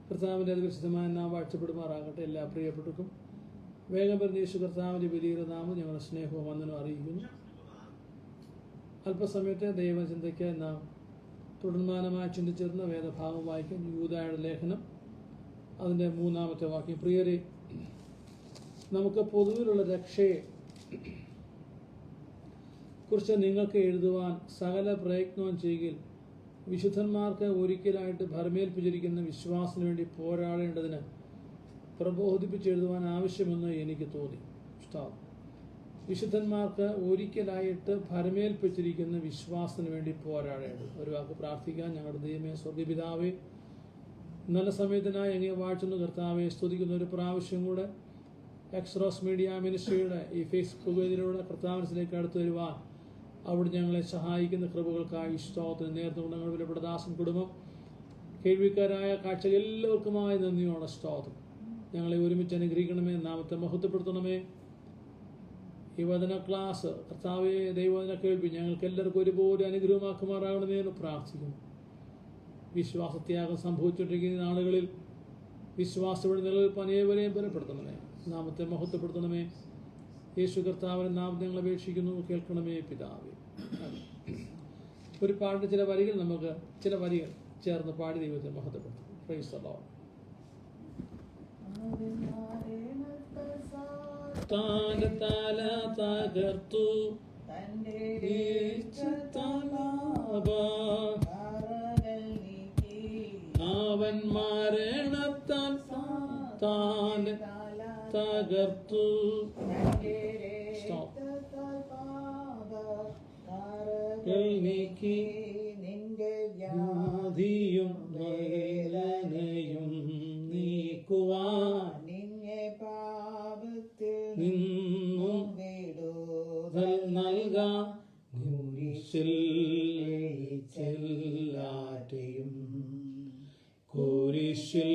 കർത്താവിൻ്റെ അതിവിശുദ്ധമായ നാം വാഴ്ചപ്പെടുമാറാകട്ടെ. എല്ലാ പ്രിയപ്പെട്ടവർക്കും വേഗം വരുന്ന യേശു കർത്താവിൻ്റെ വലിയ നാമം ഞങ്ങളുടെ സ്നേഹവും വന്ദനവും അറിയിക്കുന്നു. അല്പസമയത്തെ ദൈവചിന്തയ്ക്ക് നാം തുടർമാനമായി ചിന്തിച്ചിരുന്ന വേദഭാഗം വായിക്കും. യൂദായുടെ ലേഖനം അതിൻ്റെ 3-ാമത്തെ വാക്യം. പ്രിയരെ, നമുക്ക് പൊതുവിലുള്ള രക്ഷയെ കുറിച്ച് നിങ്ങൾക്ക് എഴുതുവാൻ സകല പ്രയത്നവും ചെയ്യുകയിൽ വിശുദ്ധന്മാർക്ക് ഒരിക്കലായിട്ട് ഭരമേൽപ്പിച്ചിരിക്കുന്ന വിശ്വാസത്തിന് വേണ്ടി പോരാടേണ്ടതിന് പ്രബോധിപ്പിച്ചെഴുതുവാൻ ആവശ്യമെന്ന് എനിക്ക് തോന്നി. വിശുദ്ധന്മാർക്ക് ഒരിക്കലായിട്ട് ഭരമേൽപ്പിച്ചിരിക്കുന്ന വിശ്വാസത്തിന് വേണ്ടി പോരാടേണ്ടത്. ഒരു വാക്ക് പ്രാർത്ഥിക്കാൻ. ഞങ്ങളുടെ ദൈവമേ, സ്വർഗ്ഗപിതാവേ, നല്ല സമയത്തിനായി അങ്ങേ വാഴ്ചുന്ന കർത്താവെ സ്തുതിക്കുന്ന ഒരു പ്രാവശ്യം കൂടെ എക്സ്റോസ് മീഡിയ മിനിസ്ട്രിയുടെ ഈ ഫേസ്ബുക്ക് വേദിയിലൂടെ കർത്താവിലേക്ക് അടുത്തു വരുവാൻ അവിടെ ഞങ്ങളെ സഹായിക്കുന്ന കൃപകൾക്കായി സ്തോത്രം. നേർന്നുകൊണ്ട് ഞങ്ങൾ വിലപ്പെട്ട ദാസൻ കുടുംബം, കേൾവിക്കാരായ കാഴ്ച എല്ലാവർക്കുമായി നന്ദിയോടെ സ്തോത്രം. ഞങ്ങളെ ഒരുമിച്ച് അനുഗ്രഹിക്കണമേ, നാമത്തെ മഹത്വപ്പെടുത്തണമേ. ഈ വചന ക്ലാസ് കർത്താവെ, ദൈവവചന കേൾവി ഞങ്ങൾക്ക് എല്ലാവർക്കും ഒരുപോലെ അനുഗ്രഹമാക്കുമാറാകണമേ എന്ന് പ്രാർത്ഥിക്കുന്നു. വിശ്വാസത്യാഗം സംഭവിച്ചുകൊണ്ടിരിക്കുന്ന നാളുകളിൽ വിശ്വാസത്തോടെ നിലനിൽപ്പ് അനേവരെയും ബലപ്പെടുത്തണമേ, നാമത്തെ മഹത്വപ്പെടുത്തണമേ. യേശു കർത്താവിന്റെ നാമത്തെ ഞങ്ങൾ അപേക്ഷിക്കുന്നു, കേൾക്കണമേ പിതാവേ. ഒരു പാടിന്റെ ചില വരികൾ ചേർന്ന് പാടി ദൈവത്തെ മഹത്വപ്പെടുത്തും. Praise the Lord. താന്റെ തല തകർത്തു അവൻ മരണത്താൽ താന്റെ തകർത്തു നീക്കി നിന്റെ വ്യാധിയും വേദനയും നീക്കുവാൻ നിന്നെ പാപത്തിൽ നിന്നും വിടുതൽ നൽകാൻ കുരിശിൽ ജയിച്ചെല്ലാറ്റയും കുരിശിൽ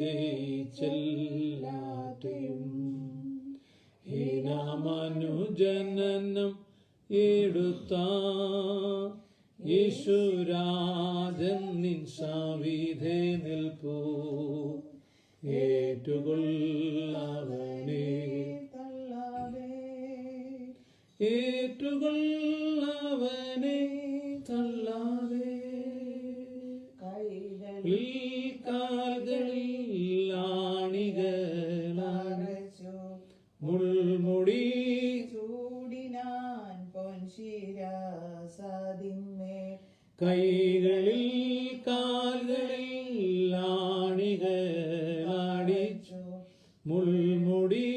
ജയിച്ചെല്ലാറ്റയും ഹീനമനുജനനം എടുത്ത യേശുരാജൻ നിൻ സവിധേ നിൽപ്പൂ ഏറ്റുകൊള്ളവനെ ഏറ്റുകൊള്ളവനെ തള്ളാതെ കൈകളിൽ കാൽകളിൽ ആണികളാണച്ചു മുൾമുടി ചൂടിനാൻ പൊൻശിരാസതിന്മേൽ കൈകളിൽ കാൽകളിൽ ആണികളാടിച്ചു മുൾമുടി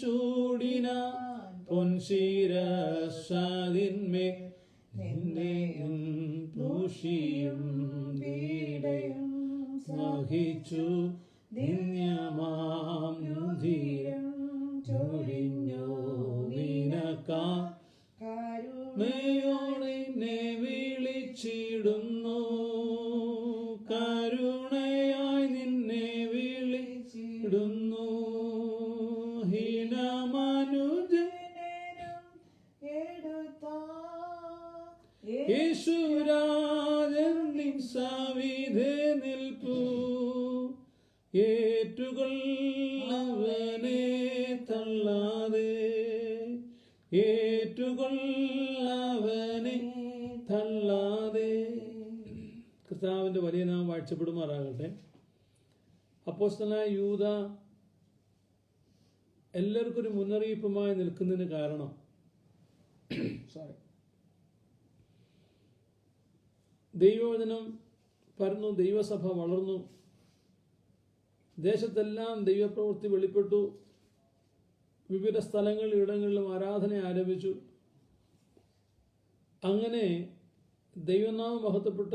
ചൂടിനാൻ പൊൻശിരാസതിന്മേൽ നിന്നെയും ദോഷിയും പീഡയും സഹിച്ചു നിന്യമാം ധീരം ചൊരിഞ്ഞോ നിനക്കാ കരുണയോടെ എന്നെ വിളിച്ചിടുന്നു കരുണയായി നിന്നെ വിളിച്ചിടുന്നു ഹീനമനുജനും എടുത്ത യേശുരാജൻ നിൻ സവിധേ നിൽപ്പൂ ഏറ്റുകൊള്ളവനെ തള്ളാതെ ഏറ്റുകൊള്ളവനെ തള്ളാതെ. കർത്താവിന്റെ വലിയ നാമം വാഴ്ചപ്പെടുമാറാകട്ടെ. അപ്പോസ്തലനായ യൂദ എല്ലാവർക്കും ഒരു മുന്നറിയിപ്പുമായി നിൽക്കുന്നതിന് കാരണം ദൈവവചനം പരന്നു, ദൈവസഭ വളർന്നു, ദേശത്തെല്ലാം ദൈവപ്രവൃത്തി വെളിപ്പെട്ടു, വിവിധ സ്ഥലങ്ങളിലും ഇടങ്ങളിലും ആരാധന ആരംഭിച്ചു. അങ്ങനെ ദൈവനാമം മഹത്വപ്പെട്ട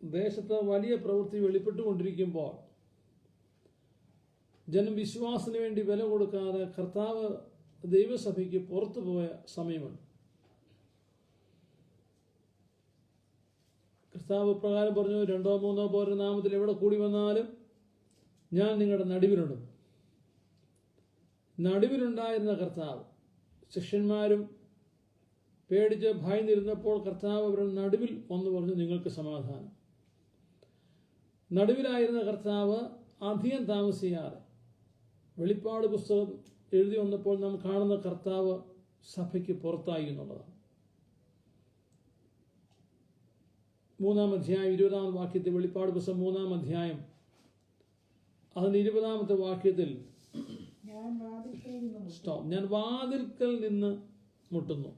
ദേശത്ത് വലിയ പ്രവൃത്തി വെളിപ്പെട്ടുകൊണ്ടിരിക്കുമ്പോൾ ജനം വിശ്വാസത്തിന് വേണ്ടി വില കൊടുക്കാതെ കർത്താവ് ദൈവസഭയ്ക്ക് പുറത്തു പോയ സമയമുണ്ട്. കർത്താവ് പ്രകാരം പറഞ്ഞു, 2-3 പേരുടെ നാമത്തിൽ എവിടെ കൂടി വന്നാലും ഞാൻ നിങ്ങളുടെ നടുവിലുണ്ട്. നടുവിലുണ്ടായിരുന്ന കർത്താവ് ശിഷ്യന്മാരും പേടിച്ച് ഭയന്നിരുന്നപ്പോൾ കർത്താവ് അവരുടെ നടുവിൽ ഒന്ന് പറഞ്ഞു, നിങ്ങൾക്ക് സമാധാനം. നടുവിലായിരുന്ന കർത്താവ് അധികം താമസിയാതെ വെളിപ്പാട് പുസ്തകം എഴുതി വന്നപ്പോൾ നാം കാണുന്ന കർത്താവ് സഭയ്ക്ക് പുറത്തായി എന്നുള്ളതാണ്. 3-ാം അധ്യായം 20-ാം വാക്യത്തിൽ, വെളിപ്പാട് പുസ്തകം 3-ാം അധ്യായം അതിന് 20-ാമത്തെ വാക്യത്തിൽ, ഞാൻ വാതിൽക്കൽ നിന്ന് മുട്ടുന്നു.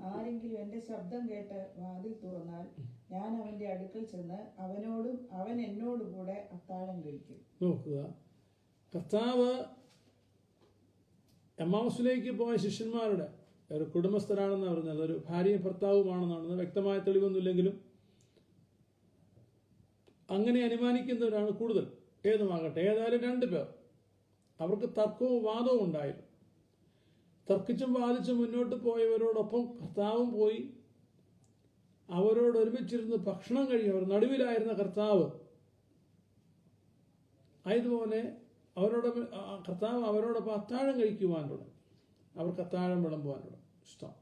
ആരെങ്കിലും എന്റെ ശബ്ദം കേട്ട് വാതിൽ തുറന്നാൽ ഞാൻ അവന്റെ അടുക്കൽ ചെന്ന് അവനോടും അവൻ എന്നോടും കൂടെ അത്താഴം കഴിക്കും. നോക്കുക, കർത്താവ് എമ്മാവുസിലേക്ക് പോയ ശിഷ്യന്മാരുടെ ഒരു കുടുംബസ്ഥരാണെന്ന് പറഞ്ഞത്, ഒരു ഭാര്യയും ഭർത്താവുമാണെന്നാണ് വ്യക്തമായ തെളിവൊന്നുമില്ലെങ്കിലും അങ്ങനെ അനുമാനിക്കുന്നവരാണ് കൂടുതൽ. ഏതുമാകട്ടെ, ഏതായാലും 2 പേർ, അവർക്ക് തർക്കവും വാദവും ഉണ്ടായിരുന്നു. തർക്കിച്ചും വാദിച്ചും മുന്നോട്ട് പോയവരോടൊപ്പം കർത്താവും പോയി അവരോട് ഒരുമിച്ചിരുന്ന് ഭക്ഷണം കഴിയും. അവർ നടുവിലായിരുന്ന കർത്താവ് ആയതുപോലെ കർത്താവ് അവരോടൊപ്പം അത്താഴം കഴിക്കുവാൻ തുടങ്ങി. അവർക്ക് അത്താഴം വിളമ്പുവാൻ തുടങ്ങി. ഇഷ്ടം.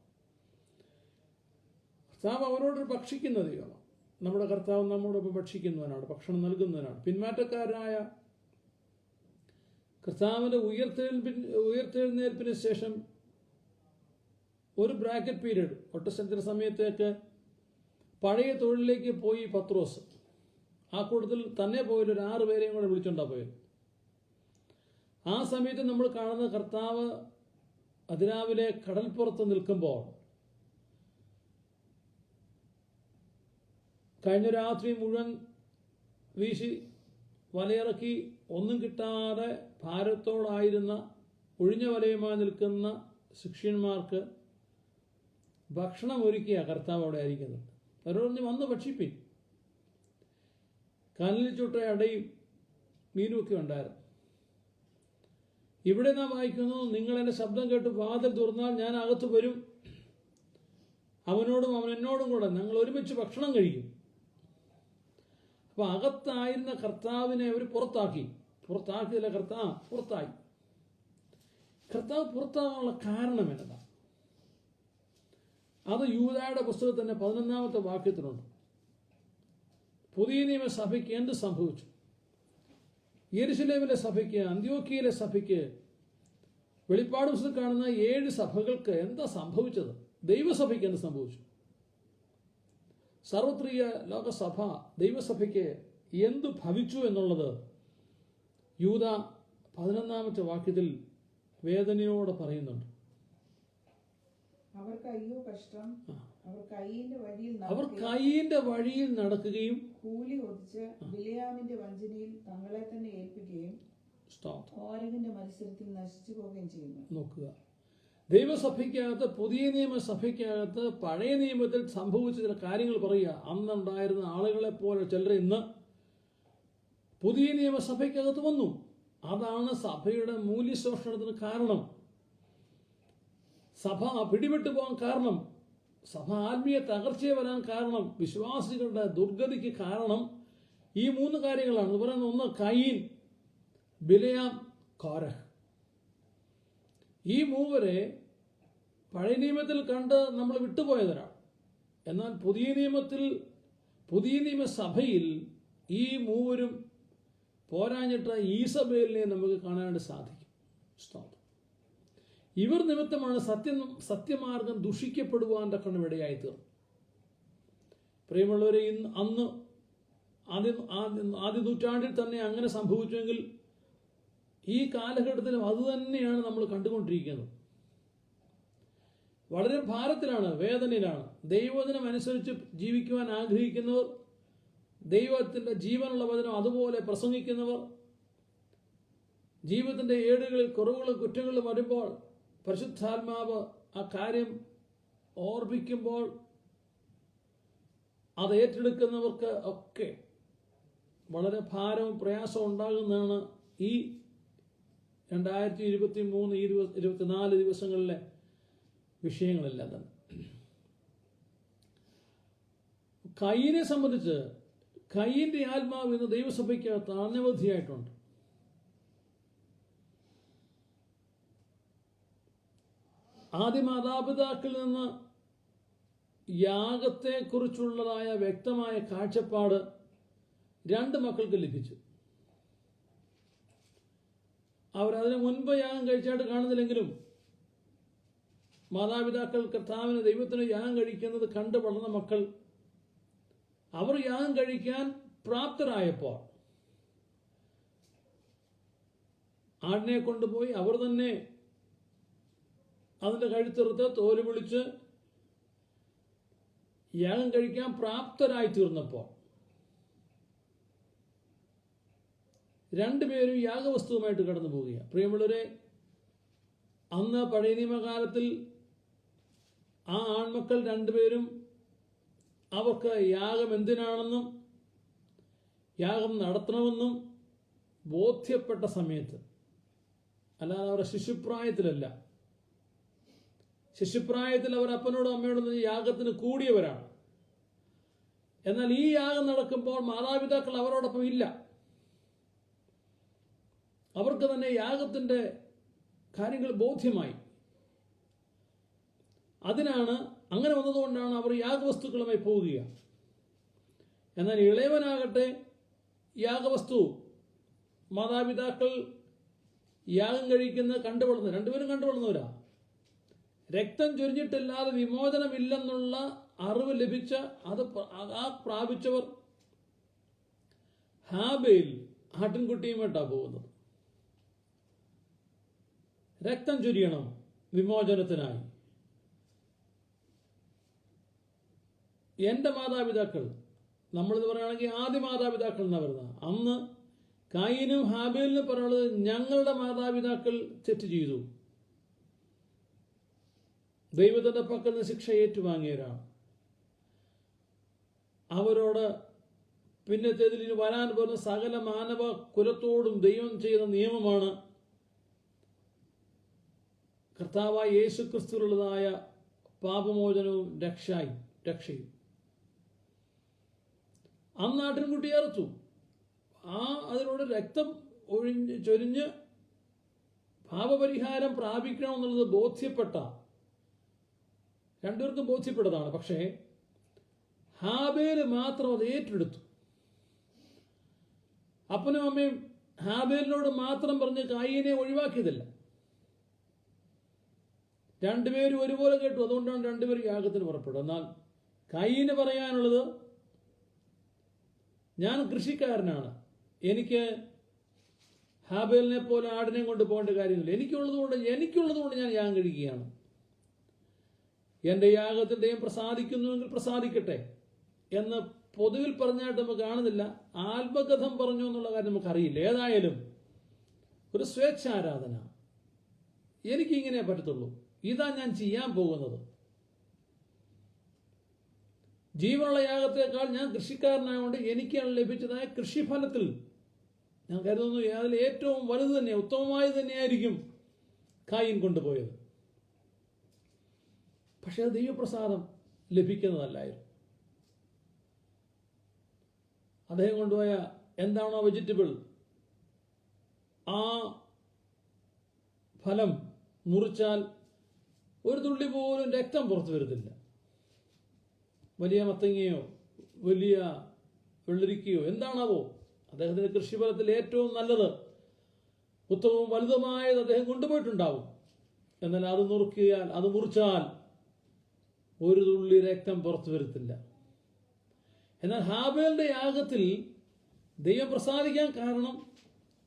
കർത്താവ് അവരോട് ഭക്ഷിക്കുന്ന ദൈവമാണ്. നമ്മുടെ കർത്താവ് നമ്മോടൊപ്പം ഭക്ഷിക്കുന്നവനാണ്, ഭക്ഷണം നൽകുന്നവനാണ്. പിന്മാറ്റക്കാരായ കർത്താവിൻ്റെ ഉയർത്തെഴുന്നേൽപ്പിന് ശേഷം ഒരു ബ്രാക്കറ്റ് പീരീഡ്, ഒട്ടസഞ്ചര സമയത്തേക്ക് പഴയ തൊഴിലിലേക്ക് പോയി പത്രോസ്. ആ കൂട്ടത്തിൽ തന്നെ പോയിട്ട് ഒരു 6 പേരെയും കൂടെ വിളിച്ചോണ്ടാണ് പോയത്. ആ സമയത്ത് നമ്മൾ കാണുന്ന കർത്താവ് അതിരാവിലെ കടൽപ്പുറത്ത് നിൽക്കുമ്പോൾ കഴിഞ്ഞ രാത്രി മുഴുവൻ വീശി വലയിറക്കി ഒന്നും കിട്ടാതെ ഭാരത്തോടായിരുന്ന ഒഴിഞ്ഞ വലയുമായി നിൽക്കുന്ന ശിഷ്യന്മാർക്ക് ഭക്ഷണം ഒരുക്കിയ കർത്താവ് അവിടെ ആയിരിക്കുന്നത്. അവരോട് വന്ന് ഭക്ഷിപ്പിൻ. കല്ലിൽ ചുട്ട അടയും മീനുമൊക്കെ ഉണ്ടായിരുന്നു. ഇവിടെ നാം വായിക്കുന്നു, നിങ്ങൾ എൻ്റെ ശബ്ദം കേട്ട് വാതിൽ തുറന്നാൽ ഞാൻ അകത്ത് വരും, അവനോടും അവൻ എന്നോടും കൂടെ ഞങ്ങൾ ഒരുമിച്ച് ഭക്ഷണം കഴിക്കും. അപ്പൊ അകത്തായിരുന്ന കർത്താവിനെ അവർ പുറത്താക്കിയല്ല, കർത്താവ് പുറത്തായി. കർത്താവ് പുറത്താകാനുള്ള കാരണം എന്നതാണ്. അത് യൂദായുടെ പുസ്തകത്തിൽ തന്നെ 11-ാമത്തെ വാക്യത്തിലുണ്ട്. പുതിയ നിയമസഭയ്ക്ക് എന്ത് സംഭവിച്ചു? യെരുശലേമിലെ സഭയ്ക്ക്, അന്ത്യോക്യയിലെ സഭയ്ക്ക്, വെളിപ്പാട് പുസ്തകത്തിൽ കാണുന്ന 7 സഭകൾക്ക് എന്താ സംഭവിച്ചത്? ദൈവസഭയ്ക്ക് എന്ത് സംഭവിച്ചു? സർവത്രിയ ലോകസഭ ദൈവസഭയ്ക്ക് എന്തു ഭവിച്ചു എന്നുള്ളത് യൂദ 11-ാമത്തെ വാക്യത്തിൽ വേദനയോടെ പറയുന്നുണ്ട്. അവർ കയ്യിന്റെ വഴിയിൽ നടക്കുകയും കൂലി ഒതിച്ച് ബിലെയാമിന്റെ വഞ്ചനയിൽ തങ്ങളെ തന്നെ ഏൽപ്പിക്കുകയും ഓരകിന്റെ മത്സരത്തിൽ നശിച്ചു പോവുകയും ചെയ്യുന്നു. നോക്കുക, ദൈവസഭയ്ക്കകത്ത്, പുതിയ നിയമസഭയ്ക്കകത്ത് പഴയ നിയമത്തിൽ സംഭവിച്ച ചില കാര്യങ്ങൾ പറയുക. അന്നുണ്ടായിരുന്ന ആളുകളെ പോലെ ചിലർ ഇന്ന് പുതിയ നിയമസഭയ്ക്കകത്ത് വന്നു. അതാണ് സഭയുടെ മൂല്യശോഷണത്തിന് കാരണം, സഭ പിടിപെട്ടു പോകാൻ കാരണം, സഭ ആത്മീയ തകർച്ചയെ വരാൻ കാരണം, വിശ്വാസികളുടെ ദുർഗതിക്ക് കാരണം ഈ 3 കാര്യങ്ങളാണ് പറയുന്നത്. ഒന്ന് കയീൻ, ബിലെയാം, കോരഹ്. ഈ 3 പഴയ നിയമത്തിൽ കണ്ട് നമ്മൾ വിട്ടുപോയവരാണ്. എന്നാൽ പുതിയ നിയമസഭയിൽ ഈ 3 പോരാഞ്ഞിട്ട് ഈസബേലിനെ നമുക്ക് കാണാനായിട്ട് സാധിക്കും. ഇവർ നിമിത്തമാണ് സത്യമാർഗം ദുഷിക്കപ്പെടുവാൻ തക്കണം ഇടയായി തീർന്നു. പ്രിയമുള്ളവരെ, അന്ന് ആദ്യ നൂറ്റാണ്ടിൽ തന്നെ അങ്ങനെ സംഭവിച്ചുവെങ്കിൽ ഈ കാലഘട്ടത്തിലും അതുതന്നെയാണ് നമ്മൾ കണ്ടുകൊണ്ടിരിക്കുന്നത്. വളരെ ഭാരത്തിലാണ്, വേദനയിലാണ്. ദൈവവചനം അനുസരിച്ച് ജീവിക്കുവാൻ ആഗ്രഹിക്കുന്നവർ, ദൈവത്തിൻ്റെ ജീവനുള്ള വചനം അതുപോലെ പ്രസംഗിക്കുന്നവർ, ജീവിതത്തിൻ്റെ ഏടുകളിൽ കുറവുകളും കുറ്റങ്ങളും വരുമ്പോൾ പരിശുദ്ധാത്മാവ് ആ കാര്യം ഓർമ്മിക്കുമ്പോൾ അത് ഏറ്റെടുക്കുന്നവർക്ക് ഒക്കെ വളരെ ഭാരവും പ്രയാസവും ഉണ്ടാകുന്നതാണ് ഈ 2023-24 ദിവസങ്ങളിലെ വിഷയങ്ങളെല്ലാം തന്നെ. കയ്യിനെ സംബന്ധിച്ച് കയ്യിൻ്റെ ആത്മാവ് ഇന്ന് ദൈവസഭയ്ക്കകത്ത് അനവധിയായിട്ടുണ്ട്. ആദ്യ മാതാപിതാക്കളിൽ നിന്ന് യാഗത്തെക്കുറിച്ചുള്ളതായ വ്യക്തമായ കാഴ്ചപ്പാട് 2 മക്കൾക്ക് ലഭിച്ചു. അവരതിനു മുൻപ് യാഗം കഴിച്ചായിട്ട് കാണുന്നില്ലെങ്കിലും മാതാപിതാക്കൾ കർത്താവിന് ദൈവത്തിന് യാഗം കഴിക്കുന്നത് കണ്ടു വളർന്ന മക്കൾ അവർ യാഗം കഴിക്കാൻ പ്രാപ്തരായപ്പോൾ ആടിനെ കൊണ്ടുപോയി അവർ തന്നെ അതിൻ്റെ കഴുത്തെറുത്ത് തോല് പൊളിച്ച് യാഗം കഴിക്കാൻ പ്രാപ്തരായി തീർന്നപ്പോൾ 2 പേരും യാഗവസ്തുവുമായിട്ട് കടന്നു പോവുകയാണ്. പ്രിയമുള്ളവരെ, അന്ന് പഴയ നിയമകാലത്തിൽ ആ ആൺമക്കൾ 2 പേരും അവർക്ക് യാഗം എന്തിനാണെന്നും യാഗം നടത്തണമെന്നും ബോധ്യപ്പെട്ട സമയത്ത്, അല്ലാതെ അവരുടെ ശിശുപ്രായത്തിലല്ല. ശിശുപ്രായത്തിൽ അവർ അപ്പനോടും അമ്മയോടും യാഗത്തിന് കൂടിയവരാണ്. എന്നാൽ ഈ യാഗം നടക്കുമ്പോൾ മാതാപിതാക്കൾ അവരോടൊപ്പം ഇല്ല. അവർക്ക് തന്നെ യാഗത്തിൻ്റെ കാര്യങ്ങൾ ബോധ്യമായി. അങ്ങനെ വന്നതുകൊണ്ടാണ് അവർ യാഗവസ്തുക്കളുമായി പോവുക. എന്നാൽ ഇളയവനാകട്ടെ യാഗവസ്തു മാതാപിതാക്കൾ യാഗം കഴിക്കുന്നത് കണ്ടുവളർന്നു. 2 പേരും കണ്ടുവളർന്നവരാ. രക്തം ചൊരിഞ്ഞിട്ടില്ലാതെ വിമോചനമില്ലെന്നുള്ള അറിവ് ലഭിച്ച പ്രാപിച്ചവർ ഹാബേൽ ആട്ടിൻകുട്ടിയുമായിട്ടാണ് പോകുന്നത്. രക്തം ചൊരിയണം വിമോചനത്തിനായി. എൻ്റെ മാതാപിതാക്കൾ, നമ്മളിത് പറയുകയാണെങ്കിൽ ആദ്യ മാതാപിതാക്കൾ എന്നാണ് പറയുന്നത്. അന്ന് കായീനും ഹാബേലിനും പറയുന്നത് ഞങ്ങളുടെ മാതാപിതാക്കൾ തെറ്റ് ചെയ്തു, ദൈവത്തിൻ്റെ പക്കൽ നിന്ന് ശിക്ഷ ഏറ്റുവാങ്ങിയവരാണ്. അവരോട് പിന്നത്തേതിൽ ഇനി വരാൻ പോകുന്ന സകല മാനവ കുലത്തോടും ദൈവം ചെയ്ത നിയമമാണ് കർത്താവായ യേശു ക്രിസ്തുവിലുള്ളതായ പാപമോചനവും രക്ഷയും. അന്ന് ആട്ടിൻകുട്ടി അറുത്തു. അതിനോട് രക്തം ചൊരിഞ്ഞ് പാപപരിഹാരം പ്രാപിക്കണമെന്നുള്ളത് ബോധ്യപ്പെട്ട 2 പേർക്കും ബോധ്യപ്പെട്ടതാണ്. പക്ഷേ ഹാബേല് മാത്രം അത് ഏറ്റെടുത്തു. അപ്പനും അമ്മയും ഹാബേലിനോട് മാത്രം പറഞ്ഞ് കായീനെ ഒഴിവാക്കിയതല്ല. 2 പേരും ഒരുപോലെ കേട്ടു. അതുകൊണ്ടാണ് 2 പേരും യാഗത്തിന് പുറപ്പെട്ടത്. എന്നാൽ കായീന് പറയാനുള്ളത്, ഞാൻ കൃഷിക്കാരനാണ്, എനിക്ക് ഹാബേലിനെ പോലെ ആടിനെ കൊണ്ട് പോകേണ്ട കാര്യമില്ല, എനിക്കുള്ളതുകൊണ്ട് ഞാൻ യാഗം കഴിക്കുകയാണ്. എൻ്റെ യാഗത്തിൽ ദൈവം പ്രസാദിക്കുന്നുവെങ്കിൽ പ്രസാദിക്കട്ടെ എന്ന് പൊതുവിൽ പറഞ്ഞായിട്ട് നമുക്ക് കാണുന്നില്ല. ആത്മകഥം പറഞ്ഞു എന്നുള്ള കാര്യം നമുക്കറിയില്ല. ഏതായാലും ഒരു സ്വേച്ഛാരാധന, എനിക്കിങ്ങനെ പറ്റത്തുള്ളൂ, ഇതാ ഞാൻ ചെയ്യാൻ പോകുന്നത്. ജീവനുള്ള യാഗത്തേക്കാൾ ഞാൻ കൃഷിക്കാരനായതുകൊണ്ട് എനിക്കാണ് ലഭിച്ചതായ കൃഷിഫലത്തിൽ ഞാൻ കരുതുന്നു അതിൽ ഏറ്റവും വലുത് തന്നെ, ഉത്തമമായത് തന്നെയായിരിക്കും കായീൻ കൊണ്ടുപോയത്. പക്ഷെ അത് ദൈവപ്രസാദം ലഭിക്കുന്നതല്ലായിരുന്നു. അദ്ദേഹം കൊണ്ടുപോയ എന്താണോ വെജിറ്റബിൾ, ആ ഫലം മുറിച്ചാൽ ഒരു തുള്ളി പോലും രക്തം പുറത്തു വരുന്നില്ല. വലിയ മത്തങ്ങയോ വലിയ വെള്ളരിക്കയോ എന്താണാവോ, അദ്ദേഹത്തിന്റെ കൃഷിഫലത്തിൽ ഏറ്റവും നല്ലത്, ഉത്തമവും വലുതുമായത് അദ്ദേഹം കൊണ്ടുപോയിട്ടുണ്ടാവും. എന്നാൽ അത് മുറിച്ചാൽ ഒരു തുള്ളി രക്തം പുറത്തു വരത്തില്ല. എന്നാൽ ഹാബേലിന്റെ യാഗത്തിൽ ദൈവം പ്രസാദിക്കാൻ കാരണം